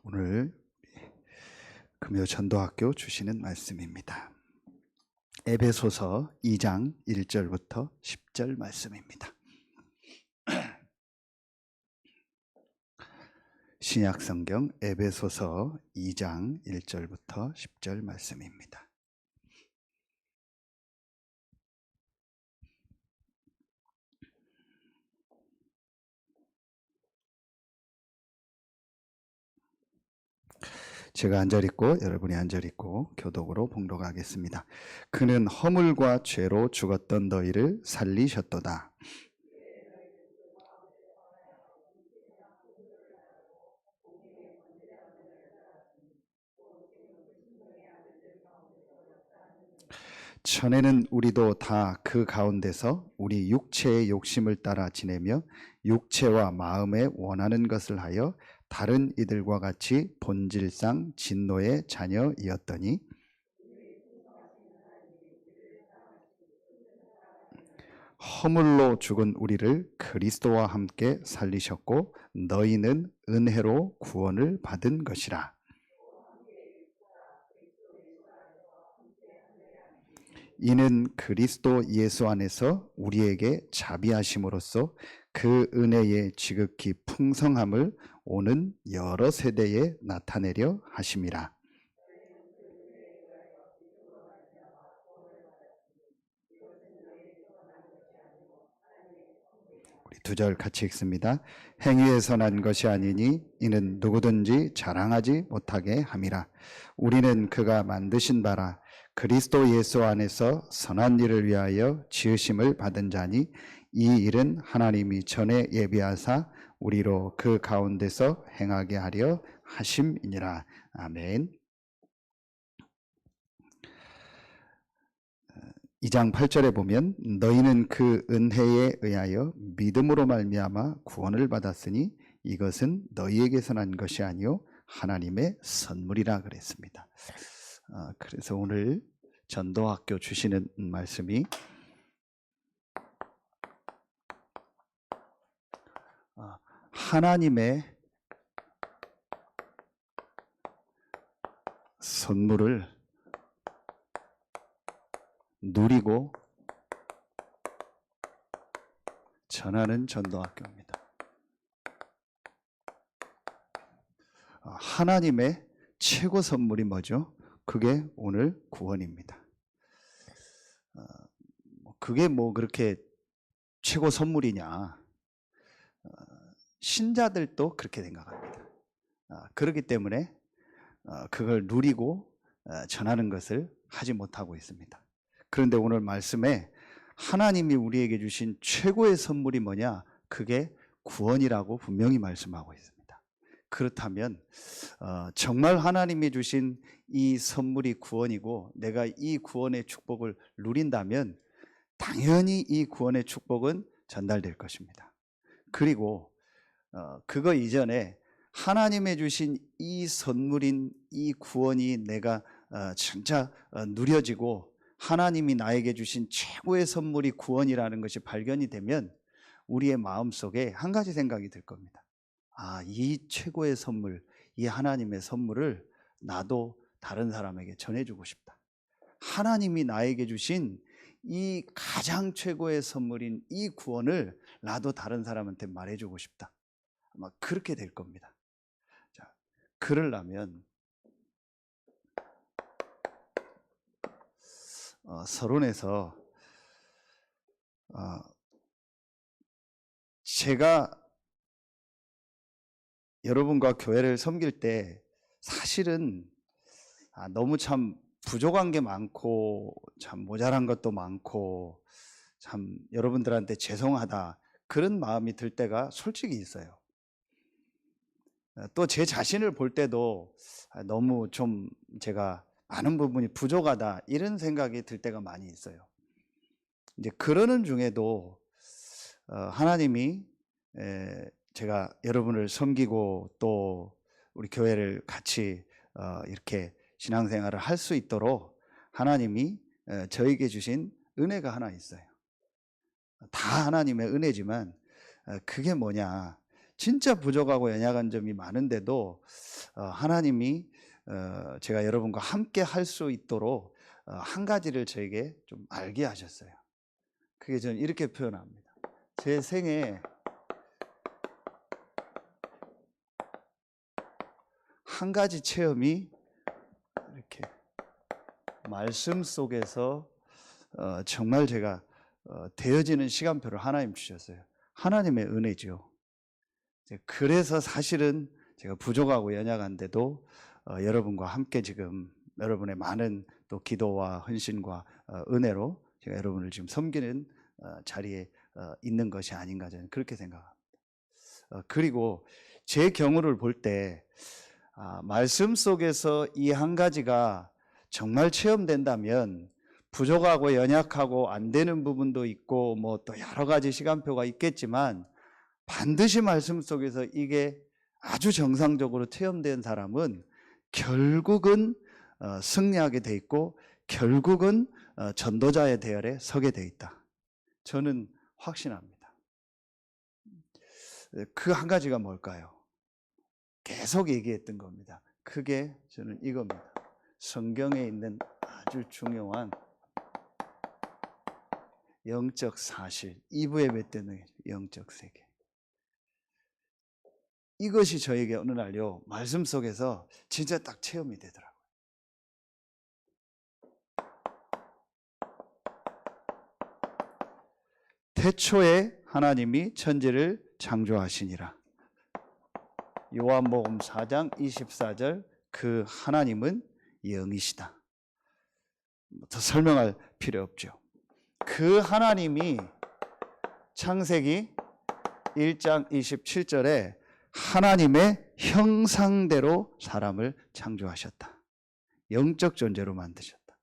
오늘 금요 전도학교 주시는 말씀입니다. 에베소서 2장 1절부터 10절 말씀입니다. 신약성경 에베소서 2장 1절부터 10절 말씀입니다. 제가 한 절 읽고 여러분이 한 절 읽고 교독으로 봉독하겠습니다. 그는 허물과 죄로 죽었던 너희를 살리셨도다. 전에는 우리도 다 그 가운데서 우리 육체의 욕심을 따라 지내며 육체와 마음에 원하는 것을 하여 다른 이들과 같이 본질상 진노의 자녀이었더니 허물로 죽은 우리를 그리스도와 함께 살리셨고 너희는 은혜로 구원을 받은 것이라. 이는 그리스도 예수 안에서 우리에게 자비하심으로써 그 은혜의 지극히 풍성함을 오는 여러 세대에 나타내려 하심이라. 우리 두 절 같이 읽습니다. 행위에서 난 것이 아니니 이는 누구든지 자랑하지 못하게 함이라. 우리는 그가 만드신 바라 그리스도 예수 안에서 선한 일을 위하여 지으심을 받은 자니 이 일은 하나님이 전에 예비하사 우리로 그 가운데서 행하게 하려 하심이니라. 아멘. 2장 8절에 보면 너희는 그 은혜에 의하여 믿음으로 말미암아 구원을 받았으니 이것은 너희에게서 난 것이 아니요 하나님의 선물이라 그랬습니다. 그래서 오늘 전도학교 주시는 말씀이 하나님의 선물을 누리고 전하는 전도학교입니다. 하나님의 최고 선물이 뭐죠? 그게 오늘 구원입니다. 그게 뭐 그렇게 최고 선물이냐? 신자들도 그렇게 생각합니다. 그렇기 때문에 그걸 누리고 전하는 것을 하지 못하고 있습니다. 그런데 오늘 말씀에 하나님이 우리에게 주신 최고의 선물이 뭐냐? 그게 구원이라고 분명히 말씀하고 있습니다. 그렇다면 정말 하나님이 주신 이 선물이 구원이고 내가 이 구원의 축복을 누린다면 당연히 이 구원의 축복은 전달될 것입니다. 그리고 그거 이전에 하나님의 주신 이 선물인 이 구원이 내가 진짜 누려지고 하나님이 나에게 주신 최고의 선물이 구원이라는 것이 발견이 되면 우리의 마음속에 한 가지 생각이 들 겁니다. 이 최고의 선물, 이 하나님의 선물을 나도 다른 사람에게 전해주고 싶다. 하나님이 나에게 주신 이 가장 최고의 선물인 이 구원을 나도 다른 사람한테 말해주고 싶다. 아마 그렇게 될 겁니다. 자, 그러려면 서론에서 제가 여러분과 교회를 섬길 때 사실은 너무 참 부족한 게 많고 참 모자란 것도 많고 참 여러분들한테 죄송하다 그런 마음이 들 때가 솔직히 있어요. 또 제 자신을 볼 때도 너무 좀 제가 많은 부분이 부족하다 이런 생각이 들 때가 많이 있어요. 이제 그러는 중에도 하나님이 제가 여러분을 섬기고 또 우리 교회를 같이 이렇게 신앙생활을 할 수 있도록 하나님이 저에게 주신 은혜가 하나 있어요. 다 하나님의 은혜지만 그게 뭐냐? 진짜 부족하고 연약한 점이 많은데도 하나님이 제가 여러분과 함께 할 수 있도록 한 가지를 저에게 좀 알게 하셨어요. 그게 저는 이렇게 표현합니다. 제 생에 한 가지 체험이 이렇게 말씀 속에서 정말 제가 되어지는 시간표를 하나님 주셨어요. 하나님의 은혜죠. 그래서 사실은 제가 부족하고 연약한데도 여러분과 함께 지금 여러분의 많은 또 기도와 헌신과 은혜로 제가 여러분을 지금 섬기는 자리에 있는 것이 아닌가 저는 그렇게 생각합니다. 그리고 제 경우를 볼 때 말씀 속에서 이 한 가지가 정말 체험된다면 부족하고 연약하고 안 되는 부분도 있고 뭐 또 여러 가지 시간표가 있겠지만 반드시 말씀 속에서 이게 아주 정상적으로 체험된 사람은 결국은 승리하게 돼 있고 결국은 전도자의 대열에 서게 돼 있다. 저는 확신합니다. 그 한 가지가 뭘까요? 계속 얘기했던 겁니다. 그게 저는 이겁니다. 성경에 있는 아주 중요한 영적 사실, 2부 예배 때는 영적 세계. 이것이 저에게 어느 날요 말씀 속에서 진짜 딱 체험이 되더라고요. 태초에 하나님이 천지를 창조하시니라. 요한복음 4장 24절 그 하나님은 영이시다. 더 설명할 필요 없죠. 그 하나님이 창세기 1장 27절에 하나님의 형상대로 사람을 창조하셨다. 영적 존재로 만드셨다.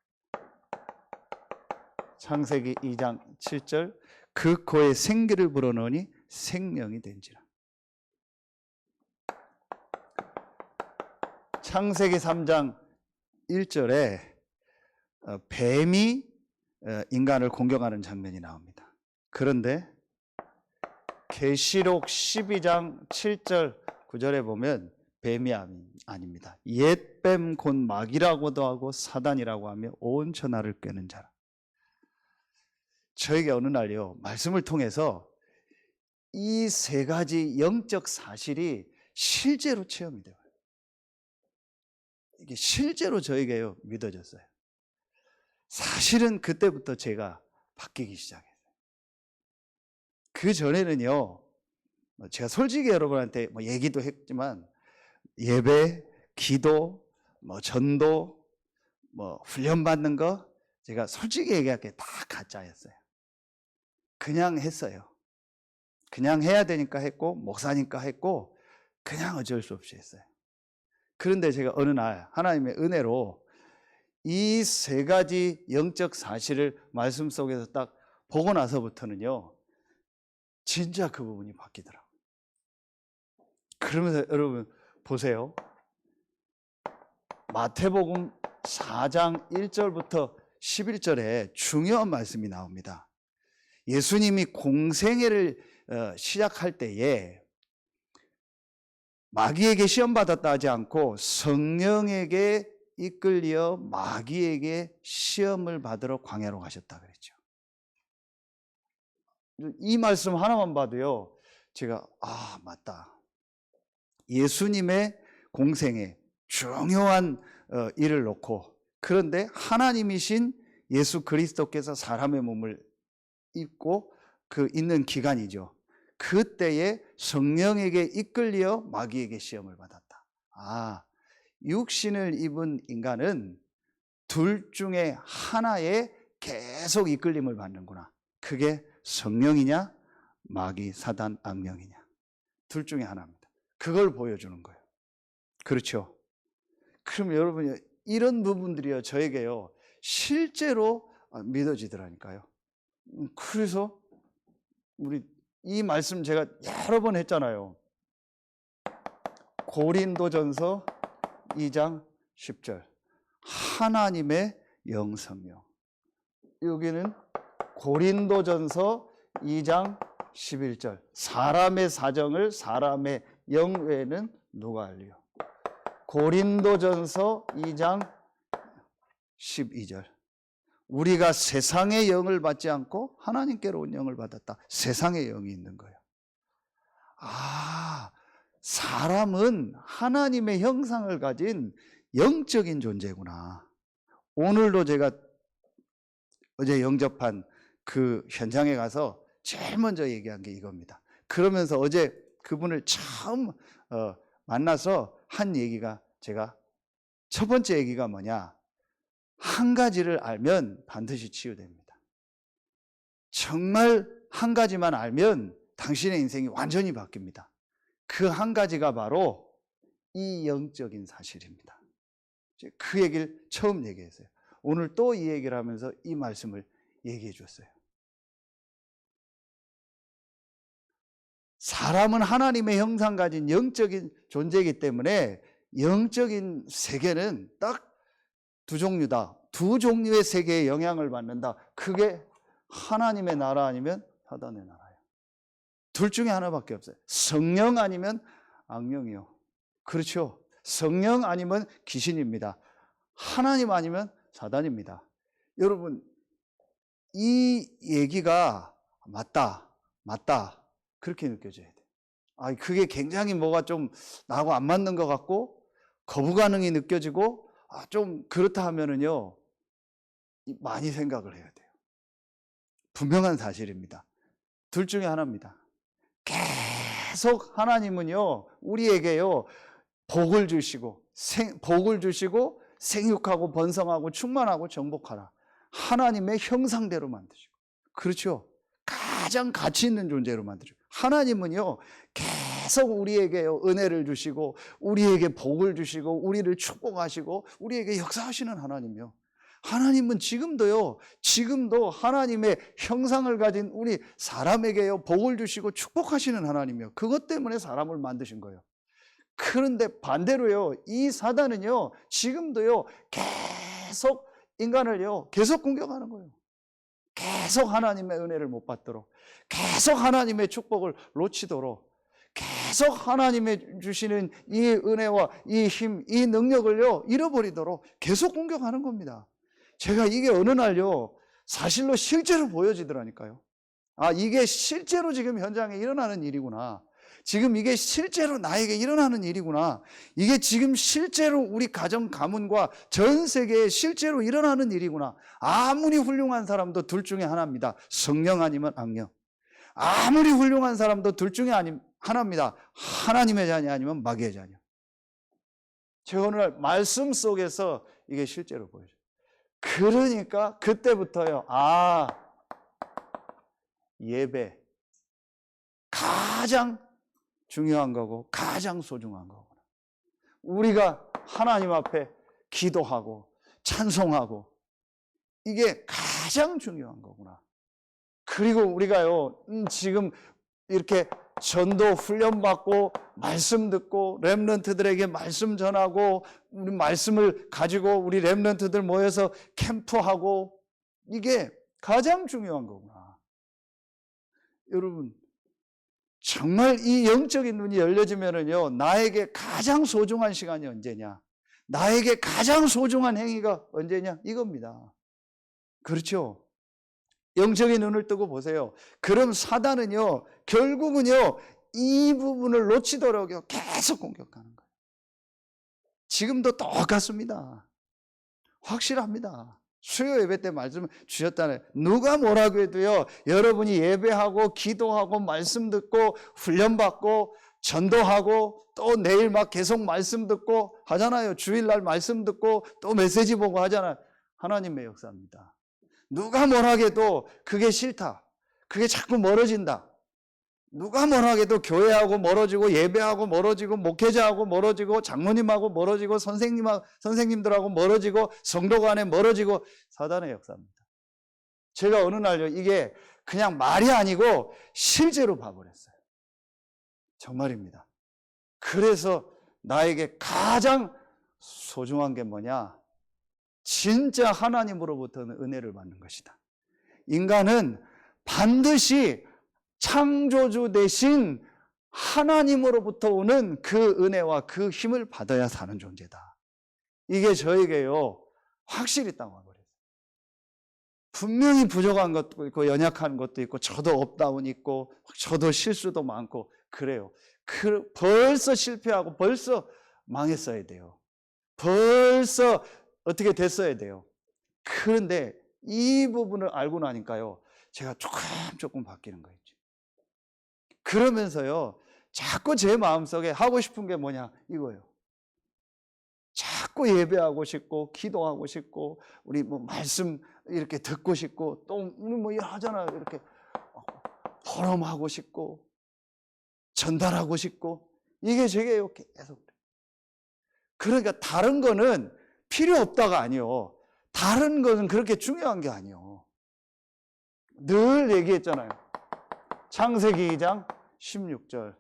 창세기 2장 7절 그 코에 생기를 불어넣으니 생명이 된지라. 창세기 3장 1절에 뱀이 인간을 공격하는 장면이 나옵니다. 그런데 계시록 12장 7절 9절에 보면 뱀이 아닙니다. 옛뱀 곧 마귀라고도 하고 사단이라고 하며 온 천하를 꿰는 자라. 저에게 어느 날요 말씀을 통해서 이 세 가지 영적 사실이 실제로 체험이 돼요. 이게 실제로 저에게요 믿어졌어요. 사실은 그때부터 제가 바뀌기 시작했어요. 그 전에는요 제가 솔직히 여러분한테 얘기도 했지만 예배, 기도, 전도, 훈련 받는 거 제가 솔직히 얘기할게 다 가짜였어요. 그냥 했어요. 그냥 해야 되니까 했고 목사니까 했고 그냥 어쩔 수 없이 했어요. 그런데 제가 어느 날 하나님의 은혜로 이 세 가지 영적 사실을 말씀 속에서 딱 보고 나서부터는요 진짜 그 부분이 바뀌더라고요. 그러면서 여러분 보세요. 마태복음 4장 1절부터 11절에 중요한 말씀이 나옵니다. 예수님이 공생애를 시작할 때에 마귀에게 시험받았다 하지 않고 성령에게 이끌려 마귀에게 시험을 받으러 광야로 가셨다 그랬죠. 이 말씀 하나만 봐도요 제가 맞다. 예수님의 공생애 중요한 일을 놓고 그런데 하나님이신 예수 그리스도께서 사람의 몸을 입고 있는 기간이죠. 그때에 성령에게 이끌려 마귀에게 시험을 받았다. 육신을 입은 인간은 둘 중에 하나에 계속 이끌림을 받는구나. 그게 성령이냐 마귀 사단 악령이냐. 둘 중에 하나입니다. 그걸 보여주는 거예요. 그렇죠? 그럼 여러분 이런 부분들이요 저에게요 실제로 믿어지더라니까요. 그래서 우리 이 말씀 제가 여러 번 했잖아요. 고린도전서 2장 10절 하나님의 영성령. 여기는 고린도전서 2장 11절. 사람의 사정을 사람의 영 외에는 누가 알리요? 고린도전서 2장 12절. 우리가 세상의 영을 받지 않고 하나님께로 온 영을 받았다. 세상의 영이 있는 거예요. 아, 사람은 하나님의 형상을 가진 영적인 존재구나. 오늘도 제가 어제 영접한 그 현장에 가서 제일 먼저 얘기한 게 이겁니다. 그러면서 어제 그분을 처음 만나서 한 얘기가, 제가 첫 번째 얘기가 뭐냐, 한 가지를 알면 반드시 치유됩니다. 정말 한 가지만 알면 당신의 인생이 완전히 바뀝니다. 그 한 가지가 바로 이 영적인 사실입니다. 그 얘기를 처음 얘기했어요. 오늘 또 이 얘기를 하면서 이 말씀을 얘기해 줬어요. 사람은 하나님의 형상 가진 영적인 존재이기 때문에 영적인 세계는 딱 두 종류다. 두 종류의 세계에 영향을 받는다. 그게 하나님의 나라 아니면 사단의 나라예요. 둘 중에 하나밖에 없어요. 성령 아니면 악령이요. 그렇죠. 성령 아니면 귀신입니다. 하나님 아니면 사단입니다. 여러분, 이 얘기가 맞다 그렇게 느껴져야 돼요. 그게 굉장히 뭐가 좀 나하고 안 맞는 것 같고 거부감이 느껴지고 좀 그렇다 하면은요, 많이 생각을 해야 돼요. 분명한 사실입니다. 둘 중에 하나입니다. 계속 하나님은요, 우리에게요, 복을 주시고 생육하고 번성하고 충만하고 정복하라. 하나님의 형상대로 만드시고, 그렇죠? 가장 가치 있는 존재로 만드시고, 하나님은요, 계속 우리에게요, 은혜를 주시고 우리에게 복을 주시고 우리를 축복하시고 우리에게 역사하시는 하나님이요. 하나님은 지금도 하나님의 형상을 가진 우리 사람에게요, 복을 주시고 축복하시는 하나님이요. 그것 때문에 사람을 만드신 거예요. 그런데 반대로요, 이 사단은요, 지금도요, 계속 인간을요, 계속 공격하는 거예요. 계속 하나님의 은혜를 못 받도록, 계속 하나님의 축복을 놓치도록, 계속 하나님의 주시는 이 은혜와 이 힘, 이 능력을요, 잃어버리도록 계속 공격하는 겁니다. 제가 이게 어느 날요, 사실로 실제로 보여지더라니까요. 이게 실제로 지금 현장에 일어나는 일이구나. 지금 이게 실제로 나에게 일어나는 일이구나. 이게 지금 실제로 우리 가정 가문과 전 세계에 실제로 일어나는 일이구나. 아무리 훌륭한 사람도 둘 중에 하나입니다. 성령 아니면 악령. 아무리 훌륭한 사람도 둘 중에 하나입니다. 하나님의 자녀 아니면 마귀의 자녀. 제가 오늘 말씀 속에서 이게 실제로 보여져요. 그러니까 그때부터요, 예배 가장 중요한 거고 가장 소중한 거구나. 우리가 하나님 앞에 기도하고 찬송하고 이게 가장 중요한 거구나. 그리고 우리가요, 지금 이렇게 전도 훈련 받고 말씀 듣고 렘넌트들에게 말씀 전하고 우리 말씀을 가지고 우리 렘넌트들 모여서 캠프하고 이게 가장 중요한 거구나. 여러분, 정말 이 영적인 눈이 열려지면은요, 나에게 가장 소중한 시간이 언제냐? 나에게 가장 소중한 행위가 언제냐? 이겁니다. 그렇죠? 영적인 눈을 뜨고 보세요. 그럼 사단은요, 결국은요, 이 부분을 놓치도록요, 계속 공격하는 거예요. 지금도 똑같습니다. 확실합니다. 수요 예배 때 말씀 주셨잖아요. 누가 뭐라고 해도요, 여러분이 예배하고 기도하고 말씀 듣고 훈련받고 전도하고 또 내일 막 계속 말씀 듣고 하잖아요. 주일날 말씀 듣고 또 메시지 보고 하잖아요. 하나님의 역사입니다. 누가 뭐라 해도 그게 싫다. 그게 자꾸 멀어진다. 누가 뭐라 해도 교회하고 멀어지고 예배하고 멀어지고 목회자하고 멀어지고 장모님하고 멀어지고 선생님들하고 멀어지고 성도 간에 멀어지고 사단의 역사입니다. 제가 어느 날요, 이게 그냥 말이 아니고 실제로 봐버렸어요. 정말입니다. 그래서 나에게 가장 소중한 게 뭐냐? 진짜 하나님으로부터는 은혜를 받는 것이다. 인간은 반드시 창조주 대신 하나님으로부터 오는 그 은혜와 그 힘을 받아야 사는 존재다. 이게 저에게요, 확실히 딱 와버렸어요. 분명히 부족한 것도 있고 연약한 것도 있고 저도 업다운 있고 저도 실수도 많고 그래요. 벌써 실패하고 벌써 망했어야 돼요. 벌써 어떻게 됐어야 돼요. 그런데 이 부분을 알고 나니까요, 제가 조금 바뀌는 거예요. 그러면서요, 자꾸 제 마음속에 하고 싶은 게 뭐냐 이거예요. 자꾸 예배하고 싶고 기도하고 싶고 우리 뭐 말씀 이렇게 듣고 싶고 또 우리 뭐 하잖아요. 이렇게 포럼하고 싶고 전달하고 싶고 이게 제게요 계속. 그러니까 다른 거는 필요 없다가 아니요. 다른 것은 그렇게 중요한 게 아니요. 늘 얘기했잖아요. 창세기 2장 16절.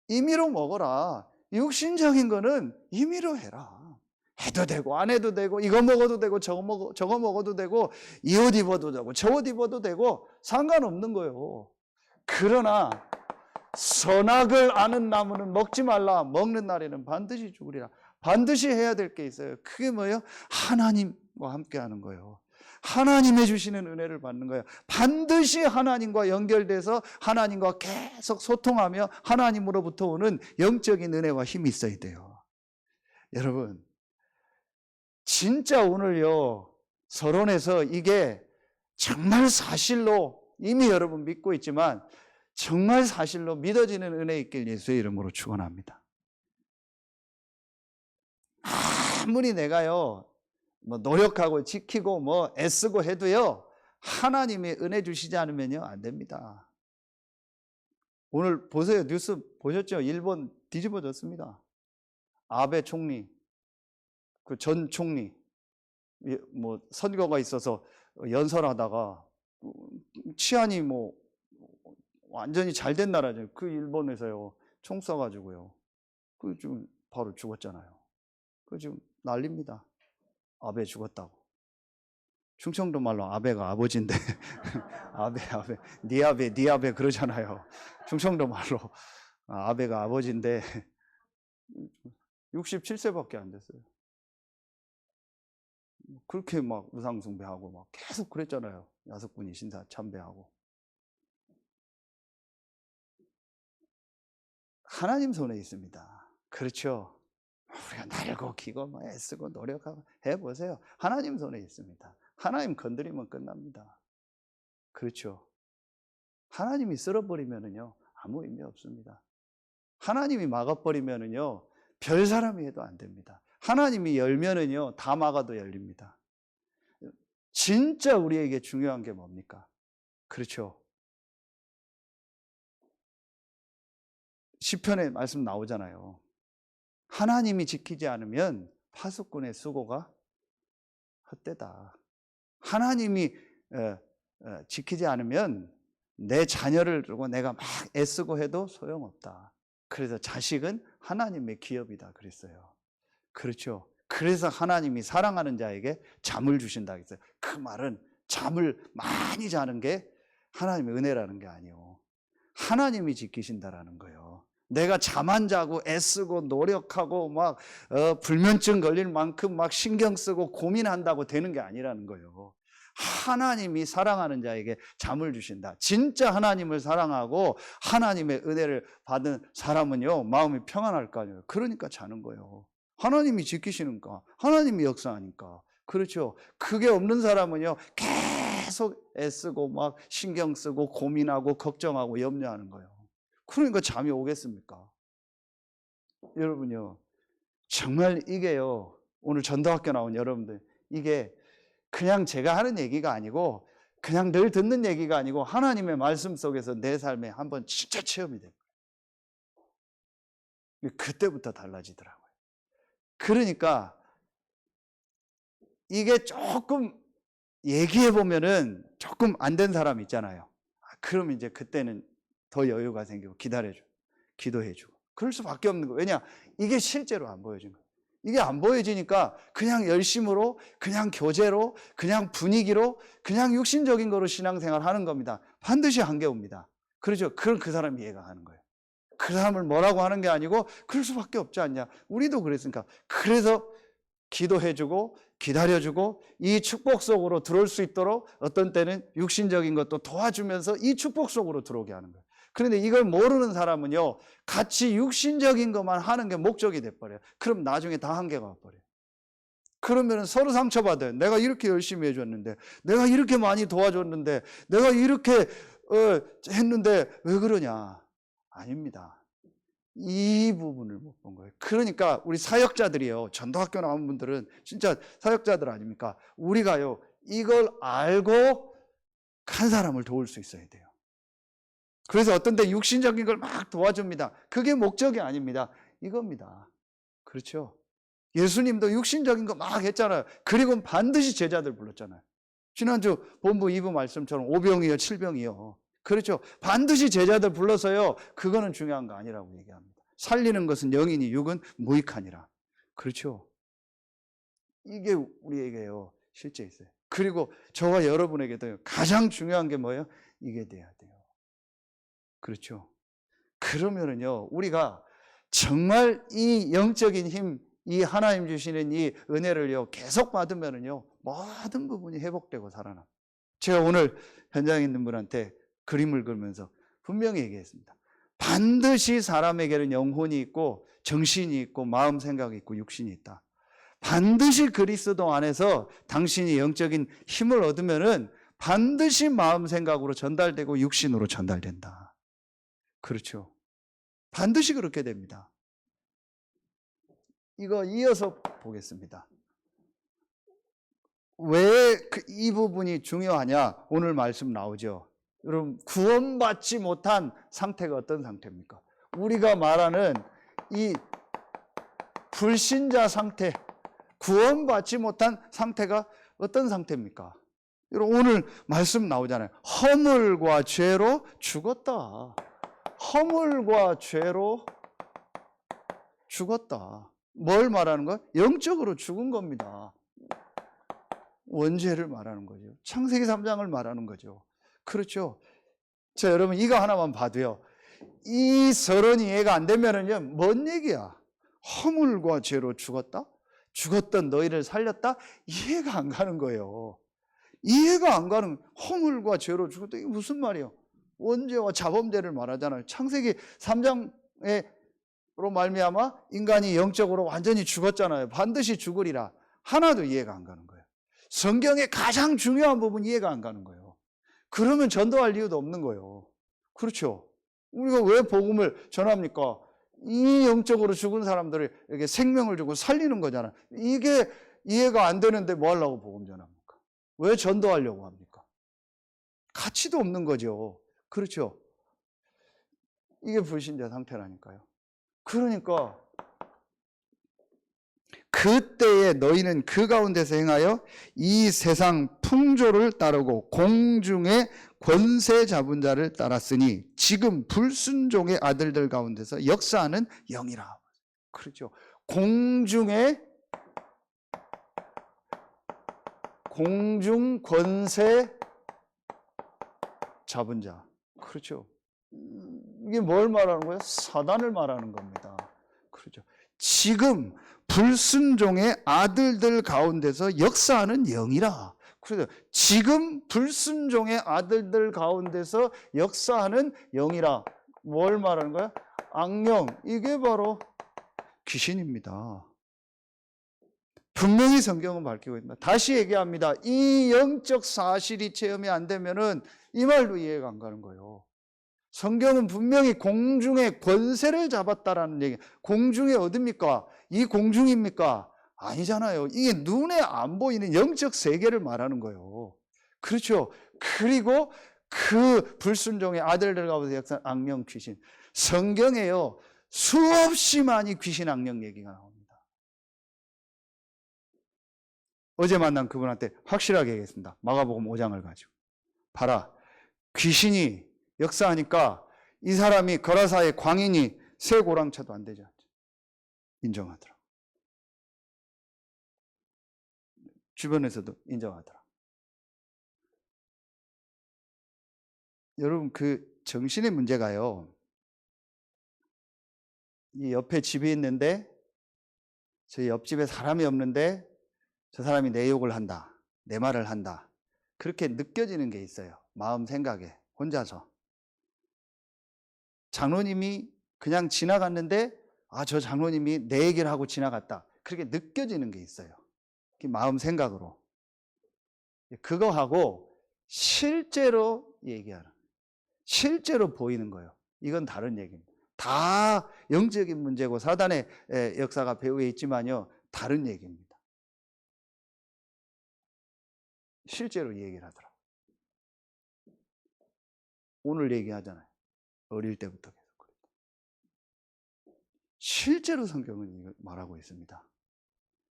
임의로 먹어라. 육신적인 거는 임의로 해라. 해도 되고 안 해도 되고 이거 먹어도 되고 저거 먹어도 되고 이 옷 입어도 되고 저 옷 입어도 되고 상관없는 거예요. 그러나 선악을 아는 나무는 먹지 말라. 먹는 날에는 반드시 죽으리라. 반드시 해야 될 게 있어요. 그게 뭐예요? 하나님과 함께 하는 거예요. 하나님의 주시는 은혜를 받는 거예요. 반드시 하나님과 연결돼서 하나님과 계속 소통하며 하나님으로부터 오는 영적인 은혜와 힘이 있어야 돼요. 여러분, 진짜 오늘요, 서론에서 이게 정말 사실로 이미 여러분 믿고 있지만 정말 사실로 믿어지는 은혜 있길 예수의 이름으로 축원합니다. 아무리 내가요 뭐 노력하고 지키고 뭐 애쓰고 해도요, 하나님이 은혜 주시지 않으면요 안 됩니다. 오늘 보세요. 뉴스 보셨죠? 일본 뒤집어졌습니다. 아베 총리, 그 전 총리 뭐 선거가 있어서 연설하다가 치안이 뭐 완전히 잘된 나라죠. 그 일본에서요 총 쏴가지고요 그 좀 바로 죽었잖아요. 그 지금 난립니다. 아베 죽었다고. 충청도 말로 아베가 아버지인데 아베 니 아베 그러잖아요. 충청도 말로 아베가 아버지인데 67세밖에 안 됐어요. 그렇게 막 우상숭배하고 막 계속 그랬잖아요. 야석분이 신사 참배하고. 하나님 손에 있습니다. 그렇죠? 우리가 날고 기고 뭐 애쓰고 노력하고 해보세요. 하나님 손에 있습니다. 하나님 건드리면 끝납니다. 그렇죠? 하나님이 쓸어버리면은요 아무 의미 없습니다. 하나님이 막아버리면은요 별 사람이 해도 안 됩니다. 하나님이 열면은요 다 막아도 열립니다. 진짜 우리에게 중요한 게 뭡니까? 그렇죠? 시편에 말씀 나오잖아요. 하나님이 지키지 않으면 파수꾼의 수고가 헛되다. 하나님이 지키지 않으면 내 자녀를 두고 내가 막 애쓰고 해도 소용없다. 그래서 자식은 하나님의 기업이다 그랬어요. 그렇죠. 그래서 하나님이 사랑하는 자에게 잠을 주신다 그랬어요. 그 말은 잠을 많이 자는 게 하나님의 은혜라는 게 아니에요. 하나님이 지키신다라는 거예요. 내가 잠 안 자고 애쓰고 노력하고 막 불면증 걸릴 만큼 막 신경 쓰고 고민한다고 되는 게 아니라는 거예요. 하나님이 사랑하는 자에게 잠을 주신다. 진짜 하나님을 사랑하고 하나님의 은혜를 받은 사람은요 마음이 평안할 거 아니에요. 그러니까 자는 거예요. 하나님이 지키시니까, 하나님이 역사하니까. 그렇죠. 그게 없는 사람은요 계속 애쓰고 막 신경 쓰고 고민하고 걱정하고 염려하는 거예요. 그러니까 잠이 오겠습니까? 여러분요, 정말 이게요, 오늘 전도학교 나온 여러분들, 이게 그냥 제가 하는 얘기가 아니고 그냥 늘 듣는 얘기가 아니고 하나님의 말씀 속에서 내 삶에 한번 진짜 체험이 돼요. 그때부터 달라지더라고요. 그러니까 이게 조금 얘기해 보면은 조금 안 된 사람 있잖아요. 그럼 이제 그때는 더 여유가 생기고 기다려줘, 기도해주고 그럴 수밖에 없는 거예요. 왜냐? 이게 실제로 안 보여진 거예요. 이게 안 보여지니까 그냥 열심으로, 그냥 교제로, 그냥 분위기로, 그냥 육신적인 거로 신앙생활 하는 겁니다. 반드시 한계 옵니다. 그렇죠. 그럼 그 사람이 이해가 가는 거예요. 그 사람을 뭐라고 하는 게 아니고 그럴 수밖에 없지 않냐. 우리도 그랬으니까. 그래서 기도해주고 기다려주고 이 축복 속으로 들어올 수 있도록 어떤 때는 육신적인 것도 도와주면서 이 축복 속으로 들어오게 하는 거예요. 그런데 이걸 모르는 사람은요, 같이 육신적인 것만 하는 게 목적이 돼버려요. 그럼 나중에 다 한계가 와버려요. 그러면 서로 상처받아요. 내가 이렇게 열심히 해줬는데, 내가 이렇게 많이 도와줬는데, 내가 이렇게 했는데 왜 그러냐. 아닙니다. 이 부분을 못 본 거예요. 그러니까 우리 사역자들이요, 전도학교 나온 분들은 진짜 사역자들 아닙니까? 우리가요, 이걸 알고 간 사람을 도울 수 있어야 돼요. 그래서 어떤 때 육신적인 걸 막 도와줍니다. 그게 목적이 아닙니다. 이겁니다. 그렇죠? 예수님도 육신적인 거 막 했잖아요. 그리고 반드시 제자들 불렀잖아요. 지난주 본부 2부 말씀처럼 5병이요 7병이요. 그렇죠. 반드시 제자들 불러서요. 그거는 중요한 거 아니라고 얘기합니다. 살리는 것은 영이니 육은 무익하니라. 그렇죠. 이게 우리에게요 실제 있어요. 그리고 저와 여러분에게도 가장 중요한 게 뭐예요? 이게 돼야 돼요. 그렇죠. 그러면은요 우리가 정말 이 영적인 힘, 이 하나님 주시는 이 은혜를요 계속 받으면은요 모든 부분이 회복되고 살아나. 제가 오늘 현장에 있는 분한테 그림을 그리면서 분명히 얘기했습니다. 반드시 사람에게는 영혼이 있고 정신이 있고 마음 생각이 있고 육신이 있다. 반드시 그리스도 안에서 당신이 영적인 힘을 얻으면은 반드시 마음 생각으로 전달되고 육신으로 전달된다. 그렇죠. 반드시 그렇게 됩니다. 이거 이어서 보겠습니다. 왜 이 부분이 중요하냐? 오늘 말씀 나오죠. 여러분, 구원받지 못한 상태가 어떤 상태입니까? 우리가 말하는 이 불신자 상태, 구원받지 못한 상태가 어떤 상태입니까? 여러분, 오늘 말씀 나오잖아요. 허물과 죄로 죽었다. 허물과 죄로 죽었다. 뭘 말하는 거야? 영적으로 죽은 겁니다. 원죄를 말하는 거죠. 창세기 3장을 말하는 거죠. 그렇죠. 자, 여러분 이거 하나만 봐도요. 이 서론이 이해가 안 되면은요. 뭔 얘기야? 허물과 죄로 죽었다? 죽었던 너희를 살렸다? 이해가 안 가는 거예요. 이해가 안 가는 허물과 죄로 죽었다. 이게 무슨 말이에요? 원죄와 자범죄를 말하잖아요. 창세기 3장으로 말미암아 인간이 영적으로 완전히 죽었잖아요. 반드시 죽으리라. 하나도 이해가 안 가는 거예요. 성경의 가장 중요한 부분 이해가 안 가는 거예요. 그러면 전도할 이유도 없는 거예요. 그렇죠? 우리가 왜 복음을 전합니까? 이 영적으로 죽은 사람들에게 생명을 주고 살리는 거잖아요. 이게 이해가 안 되는데 뭐 하려고 복음 전합니까? 왜 전도하려고 합니까? 가치도 없는 거죠. 그렇죠? 이게 불신자 상태라니까요. 그러니까 그때에 너희는 그 가운데서 행하여 이 세상 풍조를 따르고 공중의 권세 잡은 자를 따랐으니 지금 불순종의 아들들 가운데서 역사하는 영이라. 그렇죠. 공중 권세 잡은 자. 그렇죠. 이게 뭘 말하는 거예요? 사단을 말하는 겁니다. 그렇죠. 지금 불순종의 아들들 가운데서 역사하는 영이라. 그래서 지금 불순종의 아들들 가운데서 역사하는 영이라. 뭘 말하는 거야? 악령. 이게 바로 귀신입니다. 분명히 성경은 밝히고 있습니다. 다시 얘기합니다. 이 영적 사실이 체험이 안 되면은 이 말도 이해가 안 가는 거예요. 성경은 분명히 공중의 권세를 잡았다라는 얘기. 공중이 어딥니까? 이 공중입니까? 아니잖아요. 이게 눈에 안 보이는 영적 세계를 말하는 거예요. 그렇죠. 그리고 그 불순종의 아들들 가운데 역사 악령 귀신. 성경에요. 수없이 많이 귀신 악령 얘기가 나옵니다. 어제 만난 그분한테 확실하게 얘기했습니다. 마가복음 5장을 가지고. 봐라. 귀신이 역사하니까 이 사람이 거라사의 광인이 새 고랑차도 안 되지 않죠. 인정하더라. 주변에서도 인정하더라. 여러분 정신의 문제가요. 이 옆에 집이 있는데 저 옆집에 사람이 없는데 저 사람이 내 욕을 한다, 내 말을 한다, 그렇게 느껴지는 게 있어요. 마음 생각에 혼자서. 장로님이 그냥 지나갔는데 저 장로님이 내 얘기를 하고 지나갔다, 그렇게 느껴지는 게 있어요. 마음 생각으로. 그거하고 실제로 얘기하는, 실제로 보이는 거예요. 이건 다른 얘기입니다. 다 영적인 문제고 사단의 역사가 배후에 있지만요, 다른 얘기입니다. 실제로 얘기를 하더라고요. 오늘 얘기하잖아요. 어릴 때부터 계속. 실제로 성경은 말하고 있습니다.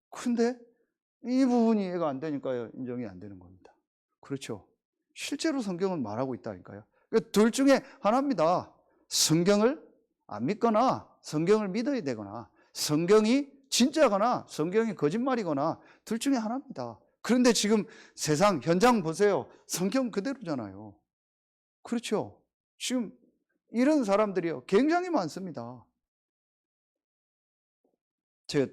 근데 이 부분이 이해가 안 되니까요, 인정이 안 되는 겁니다. 그렇죠. 실제로 성경은 말하고 있다니까요. 그러니까 둘 중에 하나입니다. 성경을 안 믿거나 성경을 믿어야 되거나, 성경이 진짜거나 성경이 거짓말이거나, 둘 중에 하나입니다. 그런데 지금 세상 현장 보세요. 성경 그대로잖아요. 그렇죠. 지금 이런 사람들이요, 굉장히 많습니다. 제가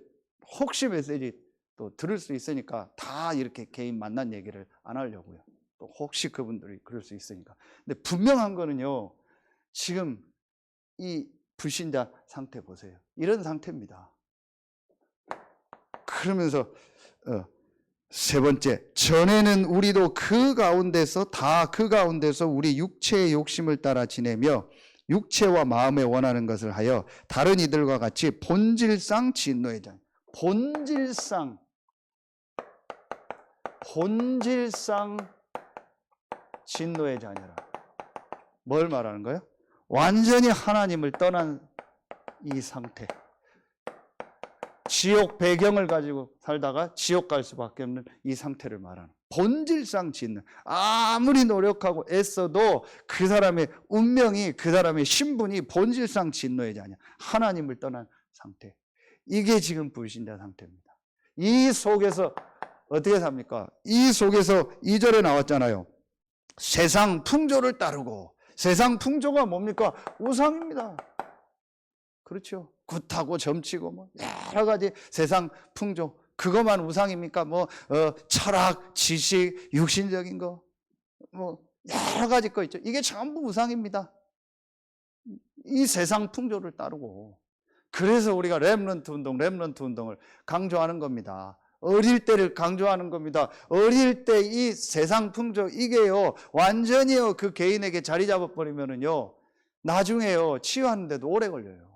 혹시 메시지 또 들을 수 있으니까 다 이렇게 개인 만난 얘기를 안 하려고요. 또 혹시 그분들이 그럴 수 있으니까. 근데 분명한 거는요, 지금 이 불신자 상태 보세요. 이런 상태입니다. 그러면서 세 번째, 전에는 우리도 그 가운데서 우리 육체의 욕심을 따라 지내며 육체와 마음에 원하는 것을 하여 다른 이들과 같이 본질상 진노의 자녀. 본질상 진노의 자녀라. 뭘 말하는 거예요? 완전히 하나님을 떠난 이 상태. 지옥 배경을 가지고 살다가 지옥 갈 수밖에 없는 이 상태를 말하는, 본질상 진노. 아무리 노력하고 애써도 그 사람의 운명이, 그 사람의 신분이 본질상 진노의 자녀, 하나님을 떠난 상태. 이게 지금 불신자 상태입니다. 이 속에서 어떻게 삽니까? 이 속에서 2절에 나왔잖아요. 세상 풍조를 따르고. 세상 풍조가 뭡니까? 우상입니다. 그렇죠. 굿하고 점치고 뭐 여러 가지 세상 풍조, 그것만 우상입니까? 철학, 지식, 육신적인 거, 여러 가지 거 있죠. 이게 전부 우상입니다. 이 세상 풍조를 따르고. 그래서 우리가 렘넌트 운동을 강조하는 겁니다. 어릴 때를 강조하는 겁니다. 어릴 때 이 세상 풍조, 이게요, 완전히요, 그 개인에게 자리 잡아버리면은요, 나중에요, 치유하는데도 오래 걸려요.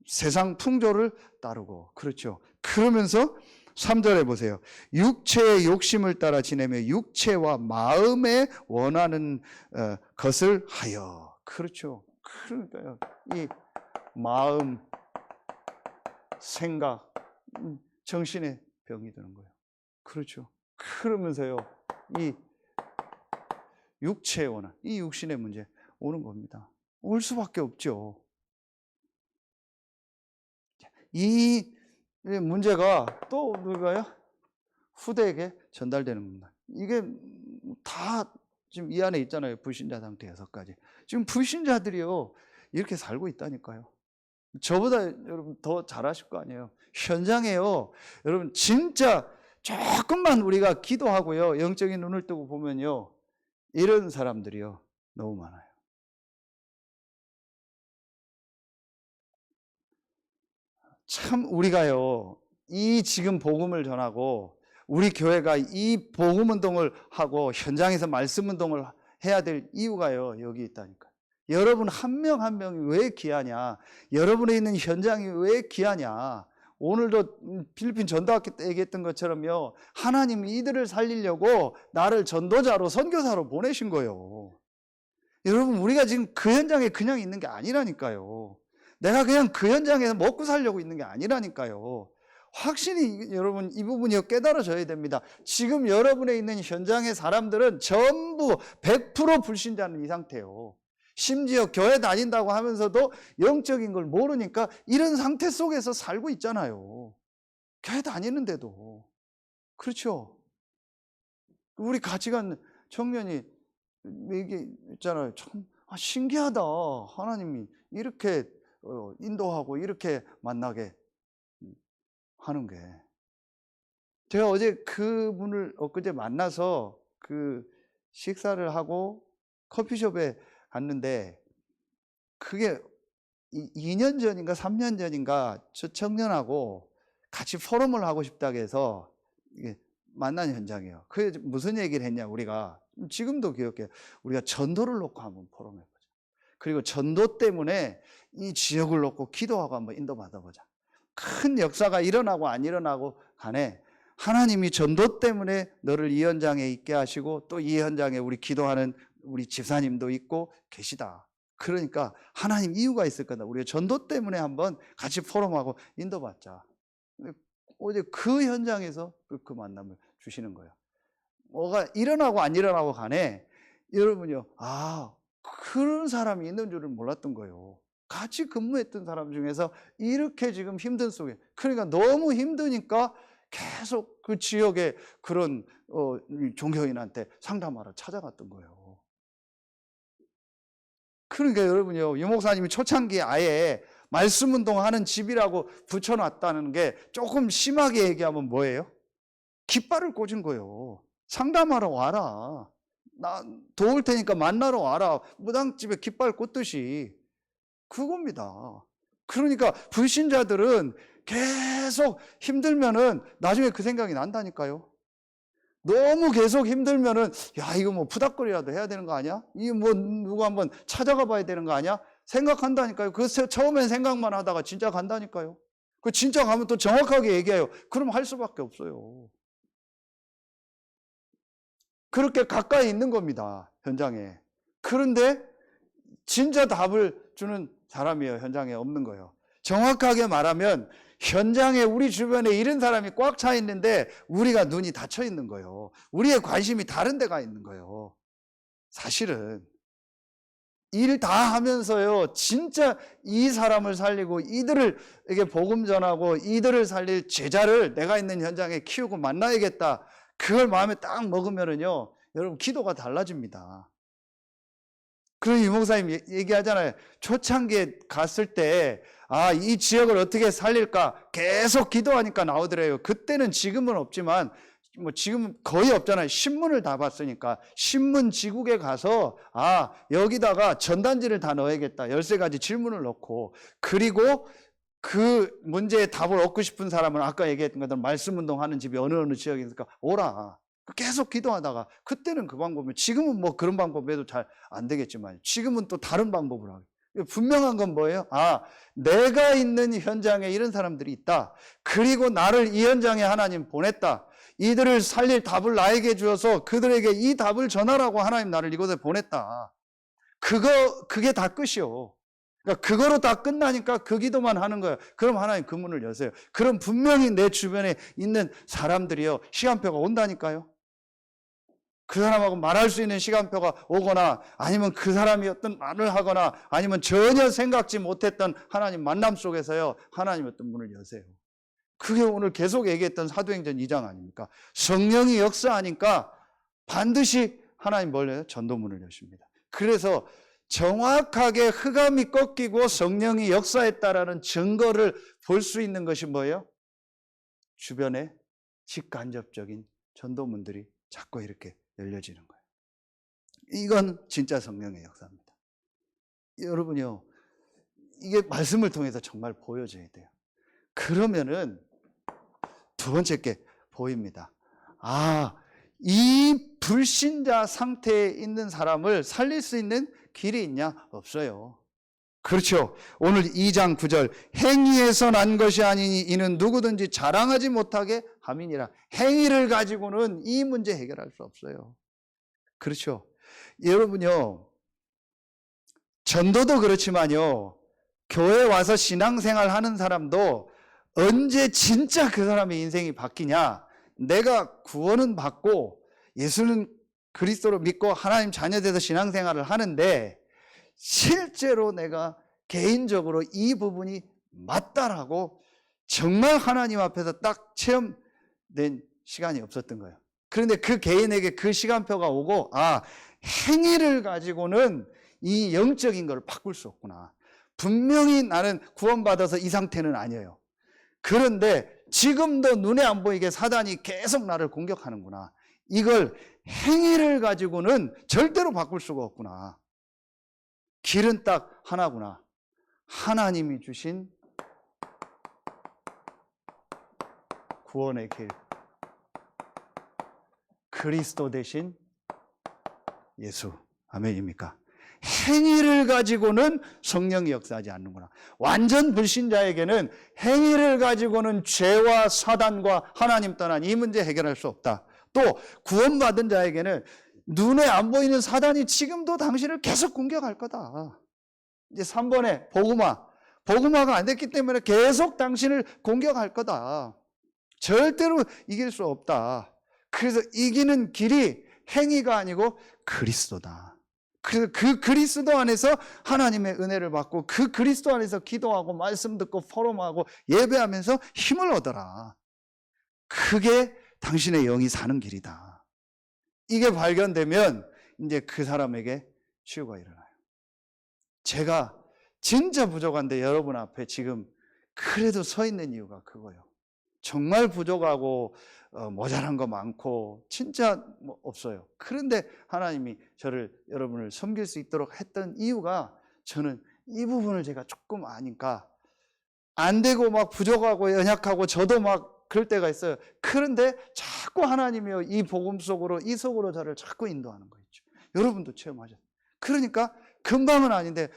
세상 풍조를 따르고. 그렇죠. 그러면서 3절에 보세요. 육체의 욕심을 따라 지내며 육체와 마음에 원하는 것을 하여. 그렇죠. 그러니까요, 이 마음, 생각, 정신의 병이 드는 거예요. 그렇죠. 그러면서요, 이 육체의 원한, 이 육신의 문제 오는 겁니다. 올 수밖에 없죠. 이 문제가 또 누가요? 후대에게 전달되는 겁니다. 이게 다 지금 이 안에 있잖아요. 불신자 상태 6가지. 지금 불신자들이요, 이렇게 살고 있다니까요. 저보다 여러분 더 잘하실 거 아니에요. 현장에요, 여러분 진짜 조금만 우리가 기도하고요, 영적인 눈을 뜨고 보면요, 이런 사람들이요, 너무 많아요. 참 우리가요, 이 지금 복음을 전하고 우리 교회가 이 복음 운동을 하고 현장에서 말씀 운동을 해야 될 이유가요, 여기 있다니까요. 여러분 한 명 한 명이 왜 귀하냐? 여러분에 있는 현장이 왜 귀하냐? 오늘도 필리핀 전도학교 때 얘기했던 것처럼요, 하나님이 이들을 살리려고 나를 전도자로, 선교사로 보내신 거예요. 여러분, 우리가 지금 그 현장에 그냥 있는 게 아니라니까요. 내가 그냥 그 현장에서 먹고 살려고 있는 게 아니라니까요. 확실히 여러분 이 부분이 깨달아져야 됩니다. 지금 여러분에 있는 현장의 사람들은 전부 100% 불신자는 이 상태예요. 심지어 교회 다닌다고 하면서도 영적인 걸 모르니까 이런 상태 속에서 살고 있잖아요. 교회 다니는데도. 그렇죠. 우리 같이 간 청년이 이게 있잖아요. 참 신기하다. 하나님이 이렇게 인도하고 이렇게 만나게 하는 게. 제가 어제 그분을 엊그제 만나서 그 식사를 하고 커피숍에 갔는데, 그게 2년 전인가 3년 전인가 저 청년하고 같이 포럼을 하고 싶다고 해서 이게 만난 현장이에요. 그게 무슨 얘기를 했냐, 우리가 지금도 기억해요. 우리가 전도를 놓고 한번 포럼해보자. 그리고 전도 때문에 이 지역을 놓고 기도하고 한번 인도받아보자. 큰 역사가 일어나고 안 일어나고 간에 하나님이 전도 때문에 너를 이 현장에 있게 하시고 또 이 현장에 우리 기도하는 우리 집사님도 있고 계시다. 그러니까 하나님 이유가 있을 거다. 우리가 전도 때문에 한번 같이 포럼하고 인도받자. 어제 그 현장에서 그 만남을 주시는 거예요. 뭐가 일어나고 안 일어나고 간에 여러분요, 그런 사람이 있는 줄을 몰랐던 거예요. 같이 근무했던 사람 중에서 이렇게 지금 힘든 속에, 그러니까 너무 힘드니까 계속 그 지역의 그런 종교인한테 상담하러 찾아갔던 거예요. 그러니까 여러분요, 유 목사님이 초창기에 아예 말씀 운동하는 집이라고 붙여놨다는 게 조금 심하게 얘기하면 뭐예요? 깃발을 꽂은 거예요. 상담하러 와라. 나 도울 테니까 만나러 와라. 무당집에 깃발 꽂듯이. 그겁니다. 그러니까 불신자들은 계속 힘들면은 나중에 그 생각이 난다니까요. 너무 계속 힘들면은 이거 뭐 푸닥거리라도 해야 되는 거 아니야? 이거 뭐 누구 한번 찾아가 봐야 되는 거 아니야? 생각한다니까요. 그 처음엔 생각만 하다가 진짜 간다니까요. 그 진짜 가면 또 정확하게 얘기해요. 그럼 할 수밖에 없어요. 그렇게 가까이 있는 겁니다, 현장에. 그런데 진짜 답을 주는 사람이에요, 현장에 없는 거예요. 정확하게 말하면 현장에 우리 주변에 이런 사람이 꽉 차 있는데 우리가 눈이 닫혀 있는 거예요. 우리의 관심이 다른 데가 있는 거예요. 사실은 일 다 하면서요, 진짜 이 사람을 살리고 이들에게 복음 전하고 이들을 살릴 제자를 내가 있는 현장에 키우고 만나야겠다. 그걸 마음에 딱 먹으면은요, 여러분 기도가 달라집니다. 그런 유 목사님 얘기하잖아요. 초창기에 갔을 때 이 지역을 어떻게 살릴까 계속 기도하니까 나오더래요. 그때는 지금은 없지만 뭐 지금 거의 없잖아요. 신문을 다 봤으니까 신문 지국에 가서 여기다가 전단지를 다 넣어야겠다. 13가지 질문을 넣고, 그리고 그 문제의 답을 얻고 싶은 사람은 아까 얘기했던 것처럼 말씀 운동하는 집이 어느 지역에 있을까 오라. 계속 기도하다가, 그때는 그 방법이면, 지금은 뭐 그런 방법에도 잘 안 되겠지만 지금은 또 다른 방법을 하고. 분명한 건 뭐예요? 내가 있는 현장에 이런 사람들이 있다. 그리고 나를 이 현장에 하나님 보냈다. 이들을 살릴 답을 나에게 주어서 그들에게 이 답을 전하라고 하나님 나를 이곳에 보냈다. 그게 다 끝이요. 그러니까 그거로 다 끝나니까 그 기도만 하는 거예요. 그럼 하나님 그 문을 여세요. 그럼 분명히 내 주변에 있는 사람들이요, 시간표가 온다니까요. 그 사람하고 말할 수 있는 시간표가 오거나, 아니면 그 사람이 어떤 말을 하거나, 아니면 전혀 생각지 못했던 하나님 만남 속에서요, 하나님 어떤 문을 여세요. 그게 오늘 계속 얘기했던 사도행전 2장 아닙니까? 성령이 역사하니까 반드시 하나님 뭘 해요? 전도문을 여십니다. 그래서 정확하게 흑암이 꺾이고 성령이 역사했다라는 증거를 볼 수 있는 것이 뭐예요? 주변에 직간접적인 전도문들이 자꾸 이렇게 열려지는 거예요. 이건 진짜 성령의 역사입니다. 여러분요, 이게 말씀을 통해서 정말 보여져야 돼요. 그러면은 두 번째 게 보입니다. 이 불신자 상태에 있는 사람을 살릴 수 있는 길이 있냐? 없어요. 그렇죠. 오늘 2장 9절, 행위에서 난 것이 아니니 이는 누구든지 자랑하지 못하게 함이니라. 행위를 가지고는 이 문제 해결할 수 없어요. 그렇죠. 여러분요, 전도도 그렇지만요, 교회 와서 신앙생활 하는 사람도 언제 진짜 그 사람의 인생이 바뀌냐? 내가 구원은 받고 예수는 그리스도로 믿고 하나님 자녀돼서 신앙생활을 하는데 실제로 내가 개인적으로 이 부분이 맞다라고 정말 하나님 앞에서 딱 체험된 시간이 없었던 거예요. 그런데 그 개인에게 그 시간표가 오고 행위를 가지고는 이 영적인 걸 바꿀 수 없구나. 분명히 나는 구원받아서 이 상태는 아니에요. 그런데 지금도 눈에 안 보이게 사단이 계속 나를 공격하는구나. 이걸 행위를 가지고는 절대로 바꿀 수가 없구나. 길은 딱 하나구나. 하나님이 주신 구원의 길. 그리스도 대신 예수. 아멘입니까? 행위를 가지고는 성령이 역사하지 않는구나. 완전 불신자에게는 행위를 가지고는 죄와 사단과 하나님 떠난 이 문제 해결할 수 없다. 또 구원받은 자에게는 눈에 안 보이는 사단이 지금도 당신을 계속 공격할 거다. 이제 3번에 복음화가 안 됐기 때문에 계속 당신을 공격할 거다. 절대로 이길 수 없다. 그래서 이기는 길이 행위가 아니고 그리스도다. 그래서 그 그리스도 안에서 하나님의 은혜를 받고 그 그리스도 안에서 기도하고 말씀 듣고 포럼하고 예배하면서 힘을 얻어라. 그게 당신의 영이 사는 길이다. 이게 발견되면 이제 그 사람에게 치유가 일어나요. 제가 진짜 부족한데 여러분 앞에 지금 그래도 서 있는 이유가 그거예요. 정말 부족하고 모자란 거 많고 진짜 없어요. 그런데 하나님이 여러분을 섬길 수 있도록 했던 이유가 저는 이 부분을 제가 조금 아니까 안 되고 막 부족하고 연약하고 저도 막 그럴 때가 있어요. 그런데 자꾸 하나님이요 이 복음 속으로 이 속으로 저를 자꾸 인도하는 거 있죠. 여러분도 체험하셨어요. 그러니까 금방은 아닌데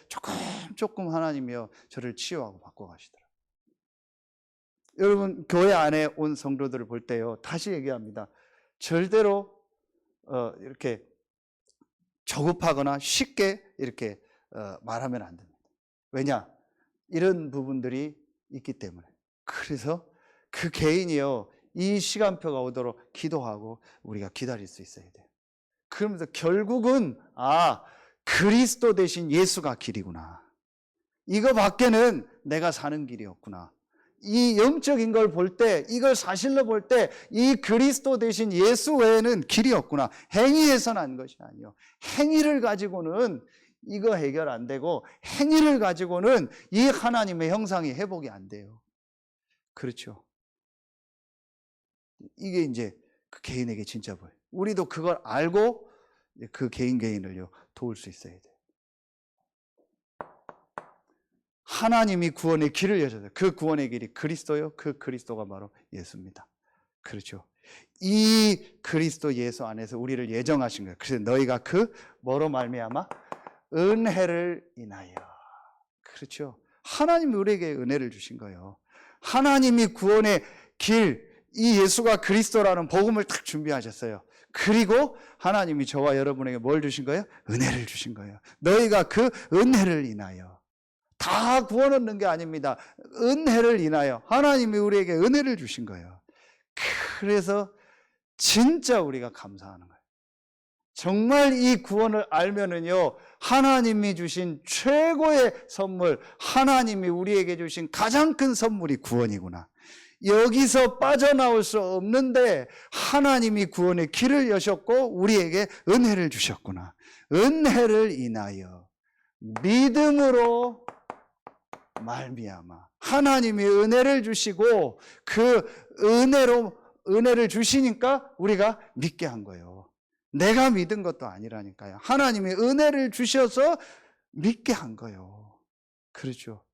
조금 하나님이요 저를 치유하고 바꿔가시더라고요. 여러분 교회 안에 온 성도들을 볼 때요 다시 얘기합니다. 절대로 이렇게 조급하거나 쉽게 이렇게 말하면 안 됩니다. 왜냐? 이런 부분들이 있기 때문에. 그래서 그 개인이요 이 시간표가 오도록 기도하고 우리가 기다릴 수 있어야 돼요. 그러면서 결국은 그리스도 대신 예수가 길이구나. 이거 밖에는 내가 사는 길이 없구나. 이 영적인 걸 볼 때, 이걸 사실로 볼 때 이 그리스도 대신 예수 외에는 길이 없구나. 행위에서 난 것이 아니요. 행위를 가지고는 이거 해결 안 되고 행위를 가지고는 이 하나님의 형상이 회복이 안 돼요. 그렇죠. 이게 이제 그 개인에게 진짜 보여요. 우리도 그걸 알고 그 개인을요 도울 수 있어야 돼요. 하나님이 구원의 길을 여셨어요. 그 구원의 길이 그리스도요. 그 그리스도가 바로 예수입니다. 그렇죠. 이 그리스도 예수 안에서 우리를 예정하신 거예요. 그래서 너희가 그 뭐로 말미암아 은혜를 인하여. 그렇죠. 하나님이 우리에게 은혜를 주신 거예요. 하나님이 구원의 길, 이 예수가 그리스도라는 복음을 딱 준비하셨어요. 그리고 하나님이 저와 여러분에게 뭘 주신 거예요? 은혜를 주신 거예요. 너희가 그 은혜를 인하여. 다 구원 얻는 게 아닙니다. 은혜를 인하여 하나님이 우리에게 은혜를 주신 거예요. 그래서 진짜 우리가 감사하는 거예요. 정말 이 구원을 알면은요, 하나님이 주신 최고의 선물, 하나님이 우리에게 주신 가장 큰 선물이 구원이구나. 여기서 빠져나올 수 없는데 하나님이 구원의 길을 여셨고 우리에게 은혜를 주셨구나. 은혜를 인하여 믿음으로 말미암아 하나님이 은혜를 주시고 그 은혜를 주시니까 우리가 믿게 한 거예요. 내가 믿은 것도 아니라니까요. 하나님이 은혜를 주셔서 믿게 한 거예요. 그렇죠.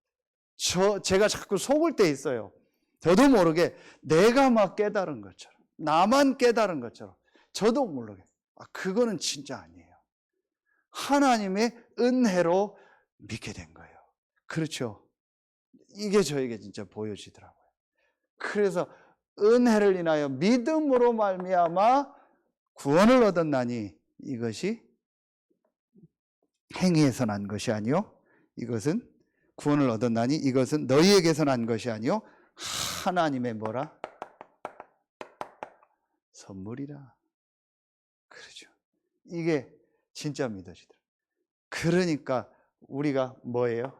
제가 자꾸 속을 때 있어요. 저도 모르게 내가 막 깨달은 것처럼, 나만 깨달은 것처럼, 저도 모르게. 그거는 진짜 아니에요. 하나님의 은혜로 믿게 된 거예요. 그렇죠. 이게 저에게 진짜 보여지더라고요. 그래서 은혜를 인하여 믿음으로 말미암아 구원을 얻었나니 이것이 행위에서 난 것이 아니요, 이것은 구원을 얻었나니 이것은 너희에게서 난 것이 아니요 하나님의 뭐라? 선물이라. 그렇죠. 이게 진짜 믿어지더라고요. 그러니까 우리가 뭐예요?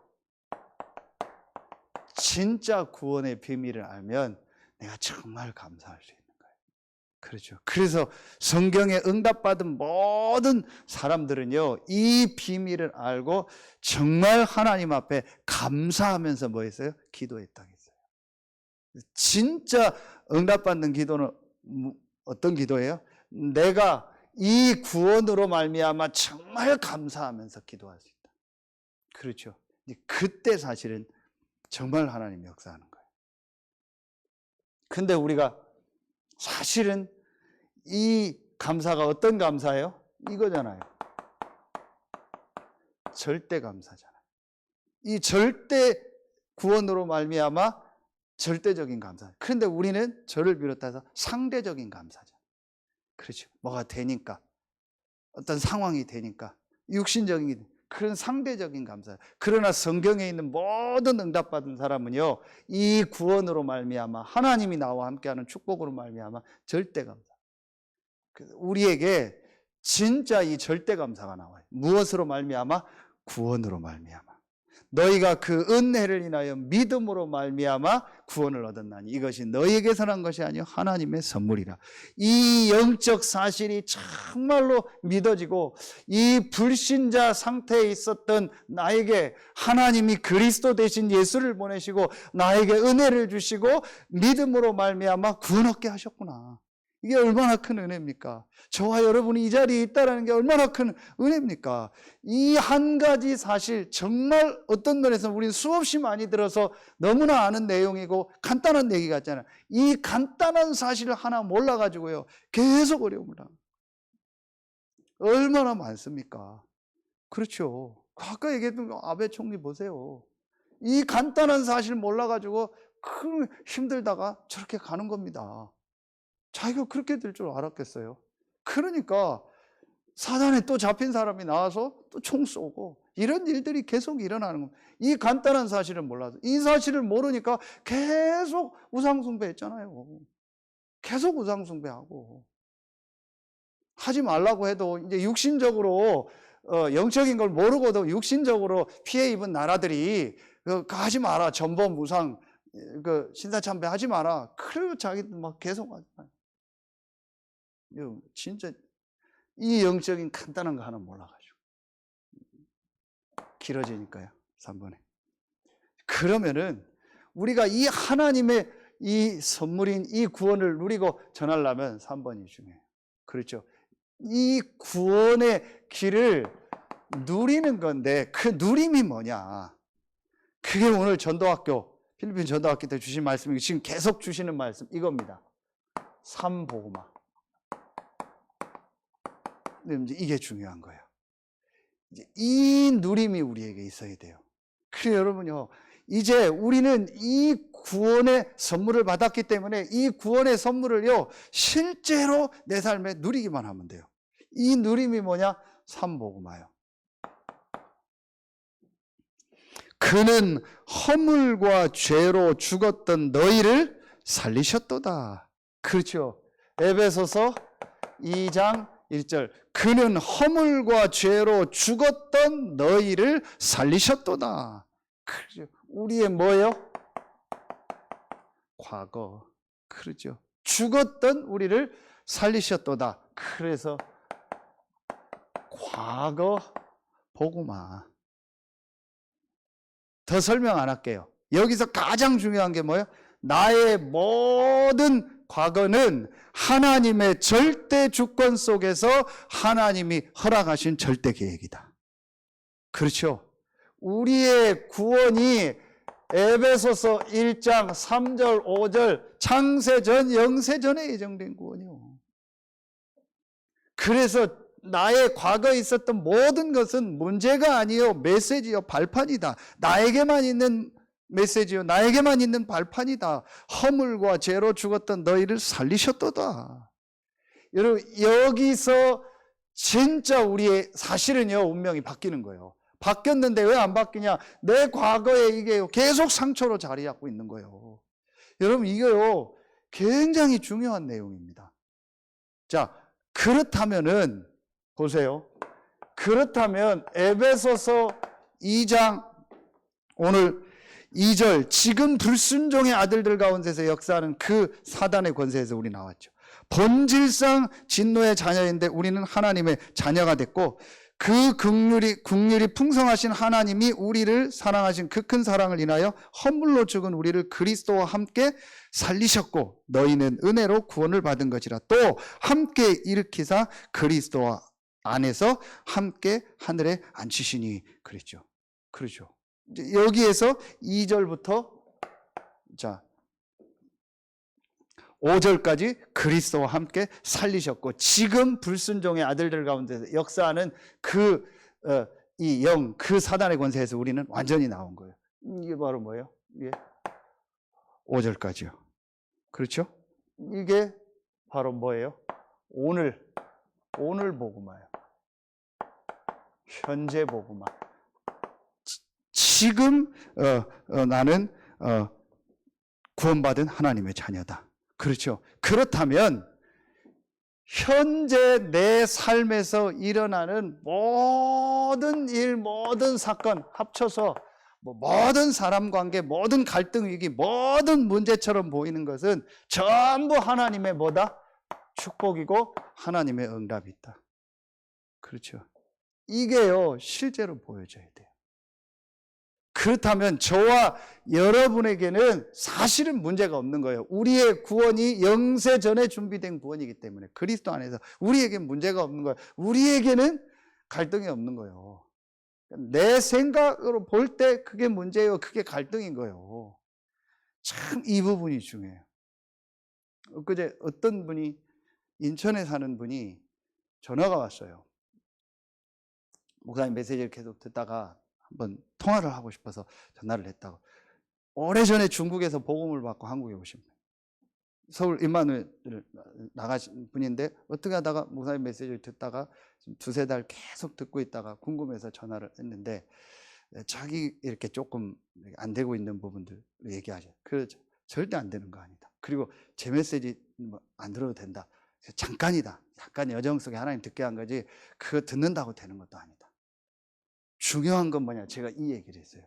진짜 구원의 비밀을 알면 내가 정말 감사할 수 있는 거예요. 그렇죠. 그래서 성경에 응답받은 모든 사람들은요, 이 비밀을 알고 정말 하나님 앞에 감사하면서 뭐 했어요? 기도했다고 했어요. 진짜 응답받는 기도는 어떤 기도예요? 내가 이 구원으로 말미암아 정말 감사하면서 기도할 수 있다. 그렇죠. 그때 사실은 정말 하나님이 역사하는 거예요. 근데 우리가 사실은 이 감사가 어떤 감사예요? 이거잖아요. 절대 감사잖아요. 이 절대 구원으로 말미암아 절대적인 감사. 그런데 우리는 저를 비롯해서 상대적인 감사잖아요. 그렇죠. 뭐가 되니까, 어떤 상황이 되니까, 육신적인 그런 상대적인 감사. 그러나 성경에 있는 모든 응답받은 사람은요, 이 구원으로 말미암아 하나님이 나와 함께하는 축복으로 말미암아 절대 감사. 우리에게 진짜 이 절대 감사가 나와요. 무엇으로 말미암아? 구원으로 말미암아. 너희가 그 은혜를 인하여 믿음으로 말미암아 구원을 얻었나니 이것이 너희에게서 난 것이 아니요 하나님의 선물이라. 이 영적 사실이 정말로 믿어지고 이 불신자 상태에 있었던 나에게 하나님이 그리스도 대신 예수를 보내시고 나에게 은혜를 주시고 믿음으로 말미암아 구원 얻게 하셨구나. 이게 얼마나 큰 은혜입니까? 저와 여러분이 이 자리에 있다는 게 얼마나 큰 은혜입니까? 이 한 가지 사실 정말 어떤 면에서 우리는 수없이 많이 들어서 너무나 아는 내용이고 간단한 얘기 같잖아요. 이 간단한 사실을 하나 몰라가지고요 계속 어려움을 합니다. 얼마나 많습니까? 그렇죠. 아까 얘기했던 아베 총리 보세요. 이 간단한 사실 몰라가지고 큰 힘들다가 저렇게 가는 겁니다. 자기가 그렇게 될 줄 알았겠어요? 그러니까 사단에 또 잡힌 사람이 나와서 또 총 쏘고 이런 일들이 계속 일어나는 겁니다. 이 간단한 사실을 몰라서, 이 사실을 모르니까 계속 우상숭배했잖아요. 계속 우상숭배하고 하지 말라고 해도 이제 육신적으로 영적인 걸 모르고도 육신적으로 피해 입은 나라들이 하지 마라, 전범 우상 신사참배 하지 마라. 그리고 자기들 막 계속 하잖아요. 진짜 이 영적인 간단한 거 하나 몰라가지고 길어지니까요 3번에. 그러면은 우리가 이 하나님의 이 선물인 이 구원을 누리고 전하려면 3번이 중요해요. 그렇죠. 이 구원의 길을 누리는 건데 그 누림이 뭐냐, 그게 오늘 전도학교 필리핀 전도학교 때 주신 말씀이고 지금 계속 주시는 말씀 이겁니다. 삼복음화. 이게 중요한 거예요. 이 누림이 우리에게 있어야 돼요. 그래서 여러분요, 이제 우리는 이 구원의 선물을 받았기 때문에 이 구원의 선물을요 실제로 내 삶에 누리기만 하면 돼요. 이 누림이 뭐냐? 삼복음화요. 그는 허물과 죄로 죽었던 너희를 살리셨도다. 그렇죠. 에베소서 2장 1절. 그는 허물과 죄로 죽었던 너희를 살리셨도다. 그렇죠. 우리의 뭐예요? 과거. 그렇죠. 죽었던 우리를 살리셨도다. 그래서 과거 복음화. 더 설명 안 할게요. 여기서 가장 중요한 게 뭐예요? 나의 모든 과거는 하나님의 절대 주권 속에서 하나님이 허락하신 절대 계획이다. 그렇죠? 우리의 구원이 에베소서 1장 3절 5절 창세전 영세전에 예정된 구원이요. 그래서 나의 과거에 있었던 모든 것은 문제가 아니요 메시지요 발판이다. 나에게만 있는 메시지요 나에게만 있는 발판이다. 허물과 죄로 죽었던 너희를 살리셨도다. 여러분 여기서 진짜 우리의 사실은요 운명이 바뀌는 거예요. 바뀌었는데 왜 안 바뀌냐? 내 과거에 이게 계속 상처로 자리 잡고 있는 거예요. 여러분 이게요 굉장히 중요한 내용입니다. 자, 그렇다면은 보세요. 그렇다면 에베소서 2장 오늘 2절 지금 불순종의 아들들 가운데서 역사하는 그 사단의 권세에서 우리 나왔죠. 본질상 진노의 자녀인데 우리는 하나님의 자녀가 됐고, 그 긍휼이 풍성하신 하나님이 우리를 사랑하신 그 큰 사랑을 인하여 헌물로 죽은 우리를 그리스도와 함께 살리셨고 너희는 은혜로 구원을 받은 것이라. 또 함께 일으키사 그리스도와 안에서 함께 하늘에 앉히시니. 그랬죠. 그렇죠. 여기에서 2절부터 자 5절까지 그리스도와 함께 살리셨고, 지금 불순종의 아들들 가운데서 역사하는 이 영, 그 사단의 권세에서 우리는 완전히 나온 거예요. 이게 바로 뭐예요? 이게 5절까지요. 그렇죠? 이게 바로 뭐예요? 오늘 복음화예요. 현재 복음화. 지금 나는 구원받은 하나님의 자녀다. 그렇죠. 그렇다면 현재 내 삶에서 일어나는 모든 일, 모든 사건 합쳐서 모든 사람 관계, 모든 갈등 위기, 모든 문제처럼 보이는 것은 전부 하나님의 뭐다? 축복이고 하나님의 응답이 있다. 그렇죠. 이게요, 실제로 보여져야 돼요. 그렇다면 저와 여러분에게는 사실은 문제가 없는 거예요. 우리의 구원이 영세 전에 준비된 구원이기 때문에 그리스도 안에서 우리에게는 문제가 없는 거예요. 우리에게는 갈등이 없는 거예요. 내 생각으로 볼 때 그게 문제예요. 그게 갈등인 거예요. 참 이 부분이 중요해요. 엊그제 어떤 분이, 인천에 사는 분이 전화가 왔어요. 목사님 메시지를 계속 듣다가 한번 통화를 하고 싶어서 전화를 했다고. 오래전에 중국에서 복음을 받고 한국에 오신 분, 서울 임마누엘 나가신 분인데 어떻게 하다가 목사님 메시지를 듣다가 두세 달 계속 듣고 있다가 궁금해서 전화를 했는데, 자기 이렇게 조금 안 되고 있는 부분들 얘기하죠. 그렇죠. 절대 안 되는 거 아니다. 그리고 제 메시지 안 들어도 된다. 잠깐이다. 약간 여정 속에 하나님 듣게 한 거지 그거 듣는다고 되는 것도 아니다. 중요한 건 뭐냐, 제가 이 얘기를 했어요.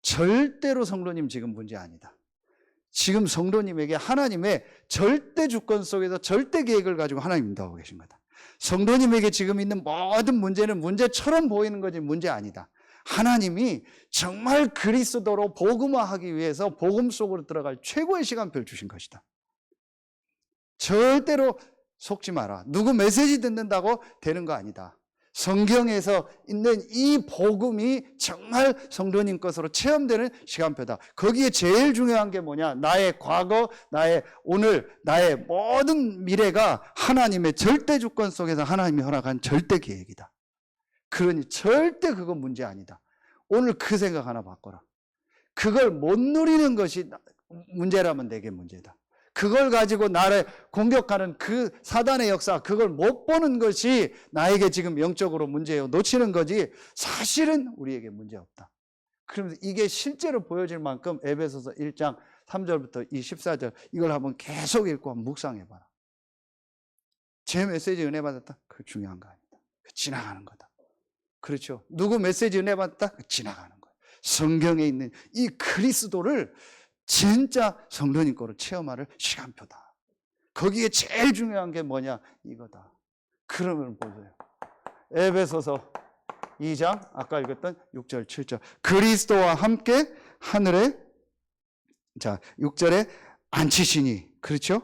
절대로 성도님 지금 문제 아니다. 지금 성도님에게 하나님의 절대 주권 속에서 절대 계획을 가지고 하나님 인도하고 계신 거다. 성도님에게 지금 있는 모든 문제는 문제처럼 보이는 거지 문제 아니다. 하나님이 정말 그리스도로 복음화하기 위해서 복음 속으로 들어갈 최고의 시간표를 주신 것이다. 절대로 속지 마라. 누구 메시지 듣는다고 되는 거 아니다. 성경에서 있는 이 복음이 정말 성도님 것으로 체험되는 시간표다. 거기에 제일 중요한 게 뭐냐? 나의 과거, 나의 오늘, 나의 모든 미래가 하나님의 절대 주권 속에서 하나님이 허락한 절대 계획이다. 그러니 절대 그건 문제 아니다. 오늘 그 생각 하나 바꿔라. 그걸 못 누리는 것이 문제라면 내게 문제다. 그걸 가지고 나를 공격하는 그 사단의 역사, 그걸 못 보는 것이 나에게 지금 영적으로 문제예요. 놓치는 거지 사실은 우리에게 문제 없다. 그러면서 이게 실제로 보여질 만큼 에베소서 1장 3절부터 이 14절 이걸 한번 계속 읽고 한번 묵상해봐라. 제 메시지 은혜 받았다? 그거 중요한 거 아니다. 지나가는 거다. 그렇죠. 누구 메시지 은혜 받았다? 지나가는 거예요. 성경에 있는 이 그리스도를 진짜 성도님 거로 체험할 시간표다. 거기에 제일 중요한 게 뭐냐? 이거다. 그러면 보세요. 에베소서 2장 아까 읽었던 6절 7절 그리스도와 함께 하늘에, 자 6절에 앉히시니, 그렇죠?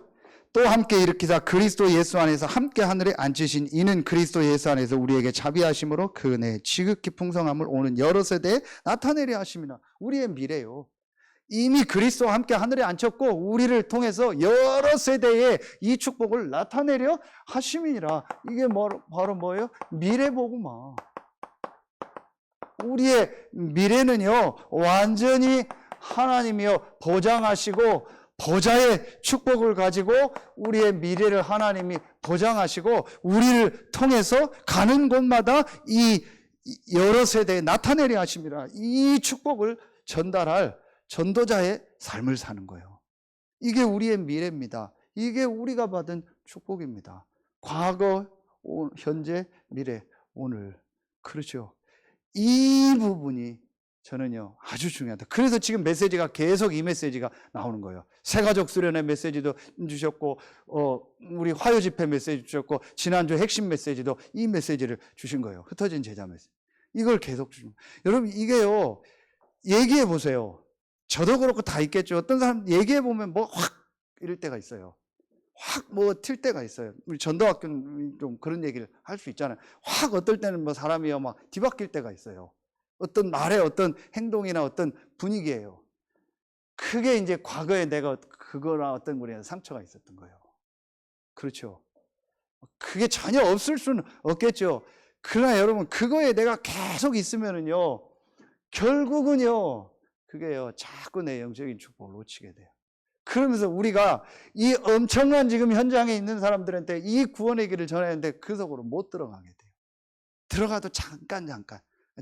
또 함께 일으키사 그리스도 예수 안에서 함께 하늘에 앉히신 이는 그리스도 예수 안에서 우리에게 자비하심으로 그 은혜의 지극히 풍성함을 오는 여러 세대에 나타내려 하심이나. 우리의 미래요. 이미 그리스도와 함께 하늘에 앉혔고 우리를 통해서 여러 세대에 이 축복을 나타내려 하심이니라. 이게 바로 뭐예요? 미래복음화. 우리의 미래는요 완전히 하나님이요 보장하시고 보좌의 축복을 가지고 우리의 미래를 하나님이 보장하시고 우리를 통해서 가는 곳마다 이 여러 세대에 나타내려 하심이라. 이 축복을 전달할 전도자의 삶을 사는 거예요. 이게 우리의 미래입니다. 이게 우리가 받은 축복입니다. 과거, 현재, 미래, 오늘. 그렇죠. 이 부분이 저는요 아주 중요하다. 그래서 지금 메시지가 계속 이 메시지가 나오는 거예요. 새가족 수련회 메시지도 주셨고 우리 화요 집회 메시지 주셨고 지난주 핵심 메시지도 이 메시지를 주신 거예요. 흩어진 제자 메시지. 이걸 계속 주신 거예요. 여러분 이게요 얘기해 보세요. 저도 그렇고 다 있겠죠. 어떤 사람 얘기해 보면 뭐 확 이럴 때가 있어요. 확 뭐 튈 때가 있어요. 우리 전도학교는 좀 그런 얘기를 할 수 있잖아요. 확 어떨 때는 뭐 사람이요 막 뒤바뀔 때가 있어요. 어떤 말의 어떤 행동이나 어떤 분위기예요. 그게 이제 과거에 내가 그거나 어떤 우리의 상처가 있었던 거예요. 그렇죠. 그게 전혀 없을 수는 없겠죠. 그러나 여러분 그거에 내가 계속 있으면은요 결국은요 그게요 자꾸 내 영적인 축복을 놓치게 돼요. 그러면서 우리가 이 엄청난 지금 현장에 있는 사람들한테 이 구원의 길을 전하는데 그 속으로 못 들어가게 돼요. 들어가도 잠깐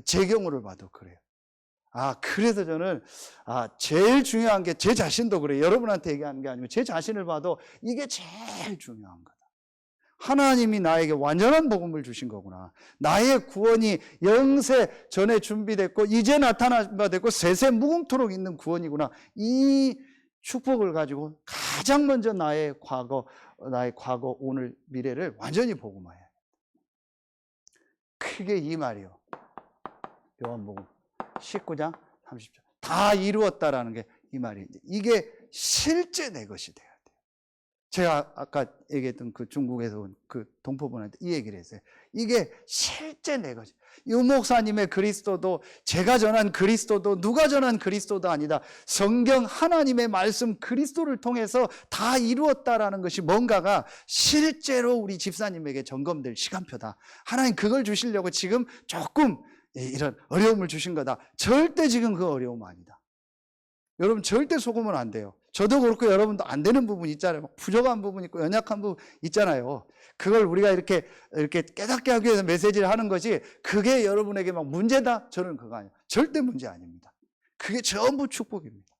제 경우를 봐도 그래요. 그래서 저는 제일 중요한 게 제 자신도 그래요. 여러분한테 얘기하는 게 아니고 제 자신을 봐도 이게 제일 중요한 거다. 하나님이 나에게 완전한 복음을 주신 거구나. 나의 구원이 영세 전에 준비됐고 이제 나타난 바 됐고 세세 무궁토록 있는 구원이구나. 이 축복을 가지고 가장 먼저 나의 과거, 오늘, 미래를 완전히 복음화해야 돼. 크게 이 말이요. 요한복음 19장 30절. 다 이루었다라는 게 이 말이. 이게 실제 내 것이 돼야 돼요. 제가 아까 얘기했던 그 중국에서 온 그 동포분한테 이 얘기를 했어요. 이게 실제 내 것이. 유 목사님의 그리스도도 제가 전한 그리스도도 누가 전한 그리스도도 아니다. 성경 하나님의 말씀 그리스도를 통해서 다 이루었다라는 것이 뭔가가 실제로 우리 집사님에게 점검될 시간표다. 하나님 그걸 주시려고 지금 조금 이런 어려움을 주신 거다. 절대 지금 그 어려움 아니다. 여러분 절대 속으면 안 돼요. 저도 그렇고 여러분도 안 되는 부분 있잖아요. 부족한 부분 있고 연약한 부분 있잖아요. 그걸 우리가 이렇게 깨닫게 하기 위해서 메시지를 하는 것이 그게 여러분에게 막 문제다? 저는 그거 아니에요. 절대 문제 아닙니다. 그게 전부 축복입니다.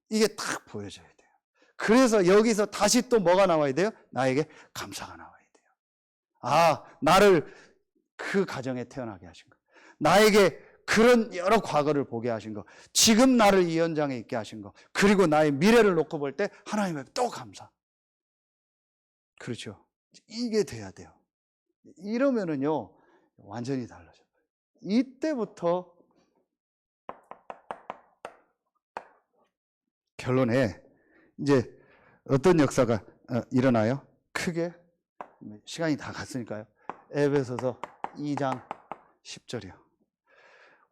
이게 딱 보여져야 돼요. 그래서 여기서 다시 또 뭐가 나와야 돼요? 나에게 감사가 나와야 돼요. 나를 그 가정에 태어나게 하신 거. 나에게 그런 여러 과거를 보게 하신 거, 지금 나를 이 현장에 있게 하신 거, 그리고 나의 미래를 놓고 볼 때 하나님께 또 감사. 그렇죠. 이게 돼야 돼요. 이러면은요 완전히 달라져요. 이때부터 결론에 이제 어떤 역사가 일어나요? 크게 시간이 다 갔으니까요. 에베소서 2장 10절이요.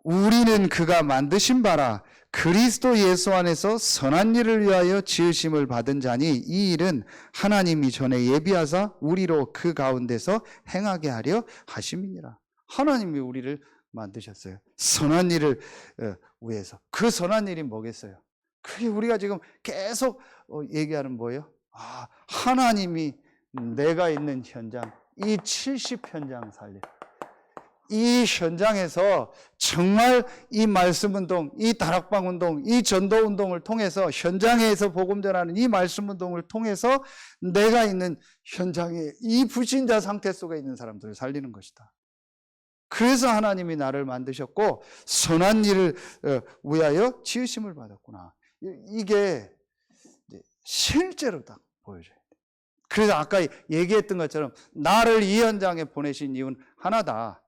우리는 그가 만드신 바라 그리스도 예수 안에서 선한 일을 위하여 지으심을 받은 자니 이 일은 하나님이 전에 예비하사 우리로 그 가운데서 행하게 하려 하심이니라. 하나님이 우리를 만드셨어요. 선한 일을 위해서. 그 선한 일이 뭐겠어요? 그게 우리가 지금 계속 얘기하는 뭐예요? 하나님이 내가 있는 현장, 이 70현장 살려. 이 현장에서 정말 이 말씀 운동, 이 다락방 운동, 이 전도 운동을 통해서 현장에서 복음 전하는 이 말씀 운동을 통해서 내가 있는 현장에 이 불신자 상태 속에 있는 사람들을 살리는 것이다. 그래서 하나님이 나를 만드셨고 선한 일을 위하여 지으심을 받았구나. 이게 실제로 딱 보여져요. 그래서 아까 얘기했던 것처럼 나를 이 현장에 보내신 이유는 하나다.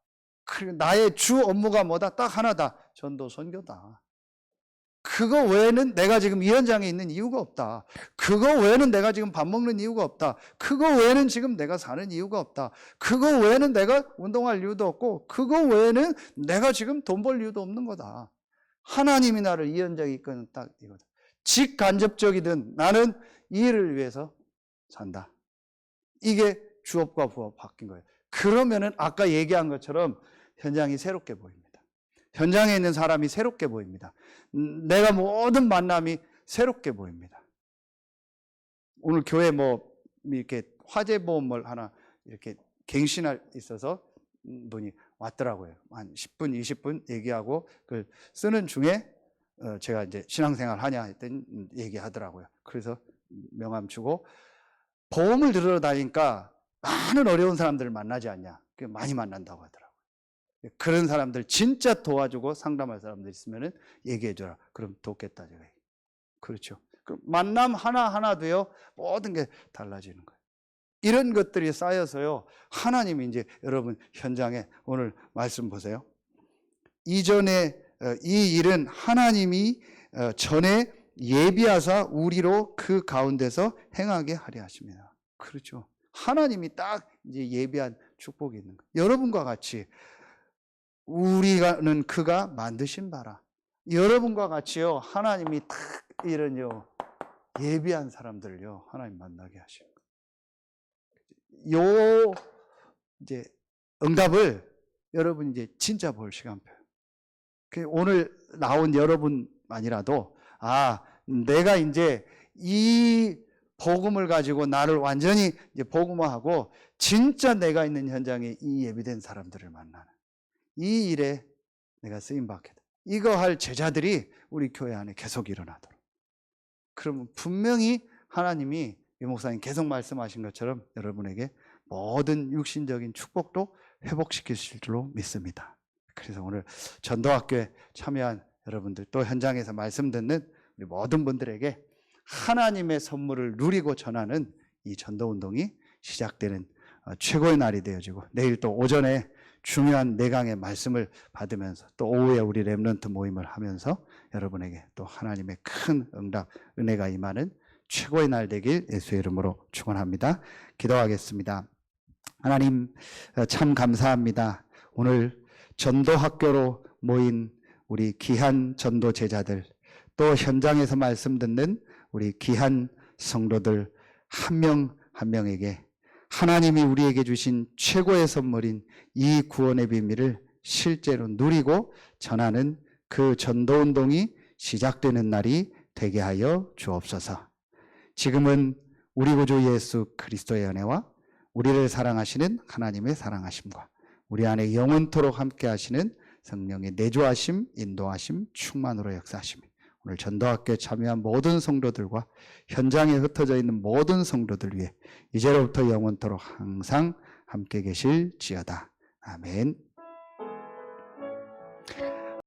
나의 주 업무가 뭐다? 딱 하나다. 전도, 선교다. 그거 외에는 내가 지금 이 현장에 있는 이유가 없다. 그거 외에는 내가 지금 밥 먹는 이유가 없다. 그거 외에는 지금 내가 사는 이유가 없다. 그거 외에는 내가 운동할 이유도 없고 그거 외에는 내가 지금 돈 벌 이유도 없는 거다. 하나님이 나를 이 현장에 이끄는 딱 이거다. 직간접적이든 나는 이 일을 위해서 산다. 이게 주업과 부업 바뀐 거예요. 그러면은 아까 얘기한 것처럼 현장이 새롭게 보입니다. 현장에 있는 사람이 새롭게 보입니다. 내가 모든 만남이 새롭게 보입니다. 오늘 교회 이렇게 화재보험을 하나 이렇게 갱신할 있어서 분이 왔더라고요. 한 10분, 20분 얘기하고 그걸 쓰는 중에 제가 이제 신앙생활 하냐 했더니 얘기하더라고요. 그래서 명함 주고 보험을 들으러 다니니까 많은 어려운 사람들을 만나지 않냐. 많이 만난다고 하더라고요. 그런 사람들 진짜 도와주고 상담할 사람들 있으면 얘기해줘라. 그럼 돕겠다 제가. 그렇죠. 그럼 만남 하나하나도요 모든 게 달라지는 거예요. 이런 것들이 쌓여서요 하나님이 이제 여러분 현장에 오늘 말씀 보세요. 이전에 이 일은 하나님이 전에 예비하사 우리로 그 가운데서 행하게 하려 하십니다. 그렇죠. 하나님이 딱 이제 예비한 축복이 있는 거예요. 여러분과 같이 우리는 그가 만드신 바라. 여러분과 같이요 하나님이 딱 이런요 예비한 사람들요 하나님 만나게 하시는 거예요. 요 이제 응답을 여러분 이제 진짜 볼 시간표예요. 오늘 나온 여러분만이라도 내가 이제 이 복음을 가지고 나를 완전히 이제 복음화하고 진짜 내가 있는 현장에 이 예비된 사람들을 만나는 이 일에 내가 쓰임 받게 돼. 이거 할 제자들이 우리 교회 안에 계속 일어나도록. 그러면 분명히 하나님이 이 목사님 계속 말씀하신 것처럼 여러분에게 모든 육신적인 축복도 회복시키실 줄로 믿습니다. 그래서 오늘 전도학교에 참여한 여러분들 또 현장에서 말씀 듣는 우리 모든 분들에게 하나님의 선물을 누리고 전하는 이 전도운동이 시작되는 최고의 날이 되어지고 내일 또 오전에 중요한 4강의 말씀을 받으면서 또 오후에 우리 렘넌트 모임을 하면서 여러분에게 또 하나님의 큰 응답, 은혜가 임하는 최고의 날 되길 예수의 이름으로 축원합니다. 기도하겠습니다. 하나님 참 감사합니다. 오늘 전도학교로 모인 우리 귀한 전도 제자들 또 현장에서 말씀 듣는 우리 귀한 성도들 한 명 한 명에게 하나님이 우리에게 주신 최고의 선물인 이 구원의 비밀을 실제로 누리고 전하는 그 전도운동이 시작되는 날이 되게 하여 주옵소서. 지금은 우리 구주 예수 그리스도의 은혜와 우리를 사랑하시는 하나님의 사랑하심과 우리 안에 영원토록 함께 하시는 성령의 내주하심, 인도하심, 충만으로 역사하심, 오늘 전도학교에 참여한 모든 성도들과 현장에 흩어져 있는 모든 성도들 위해 이제로부터 영원토록 항상 함께 계실지어다. 아멘.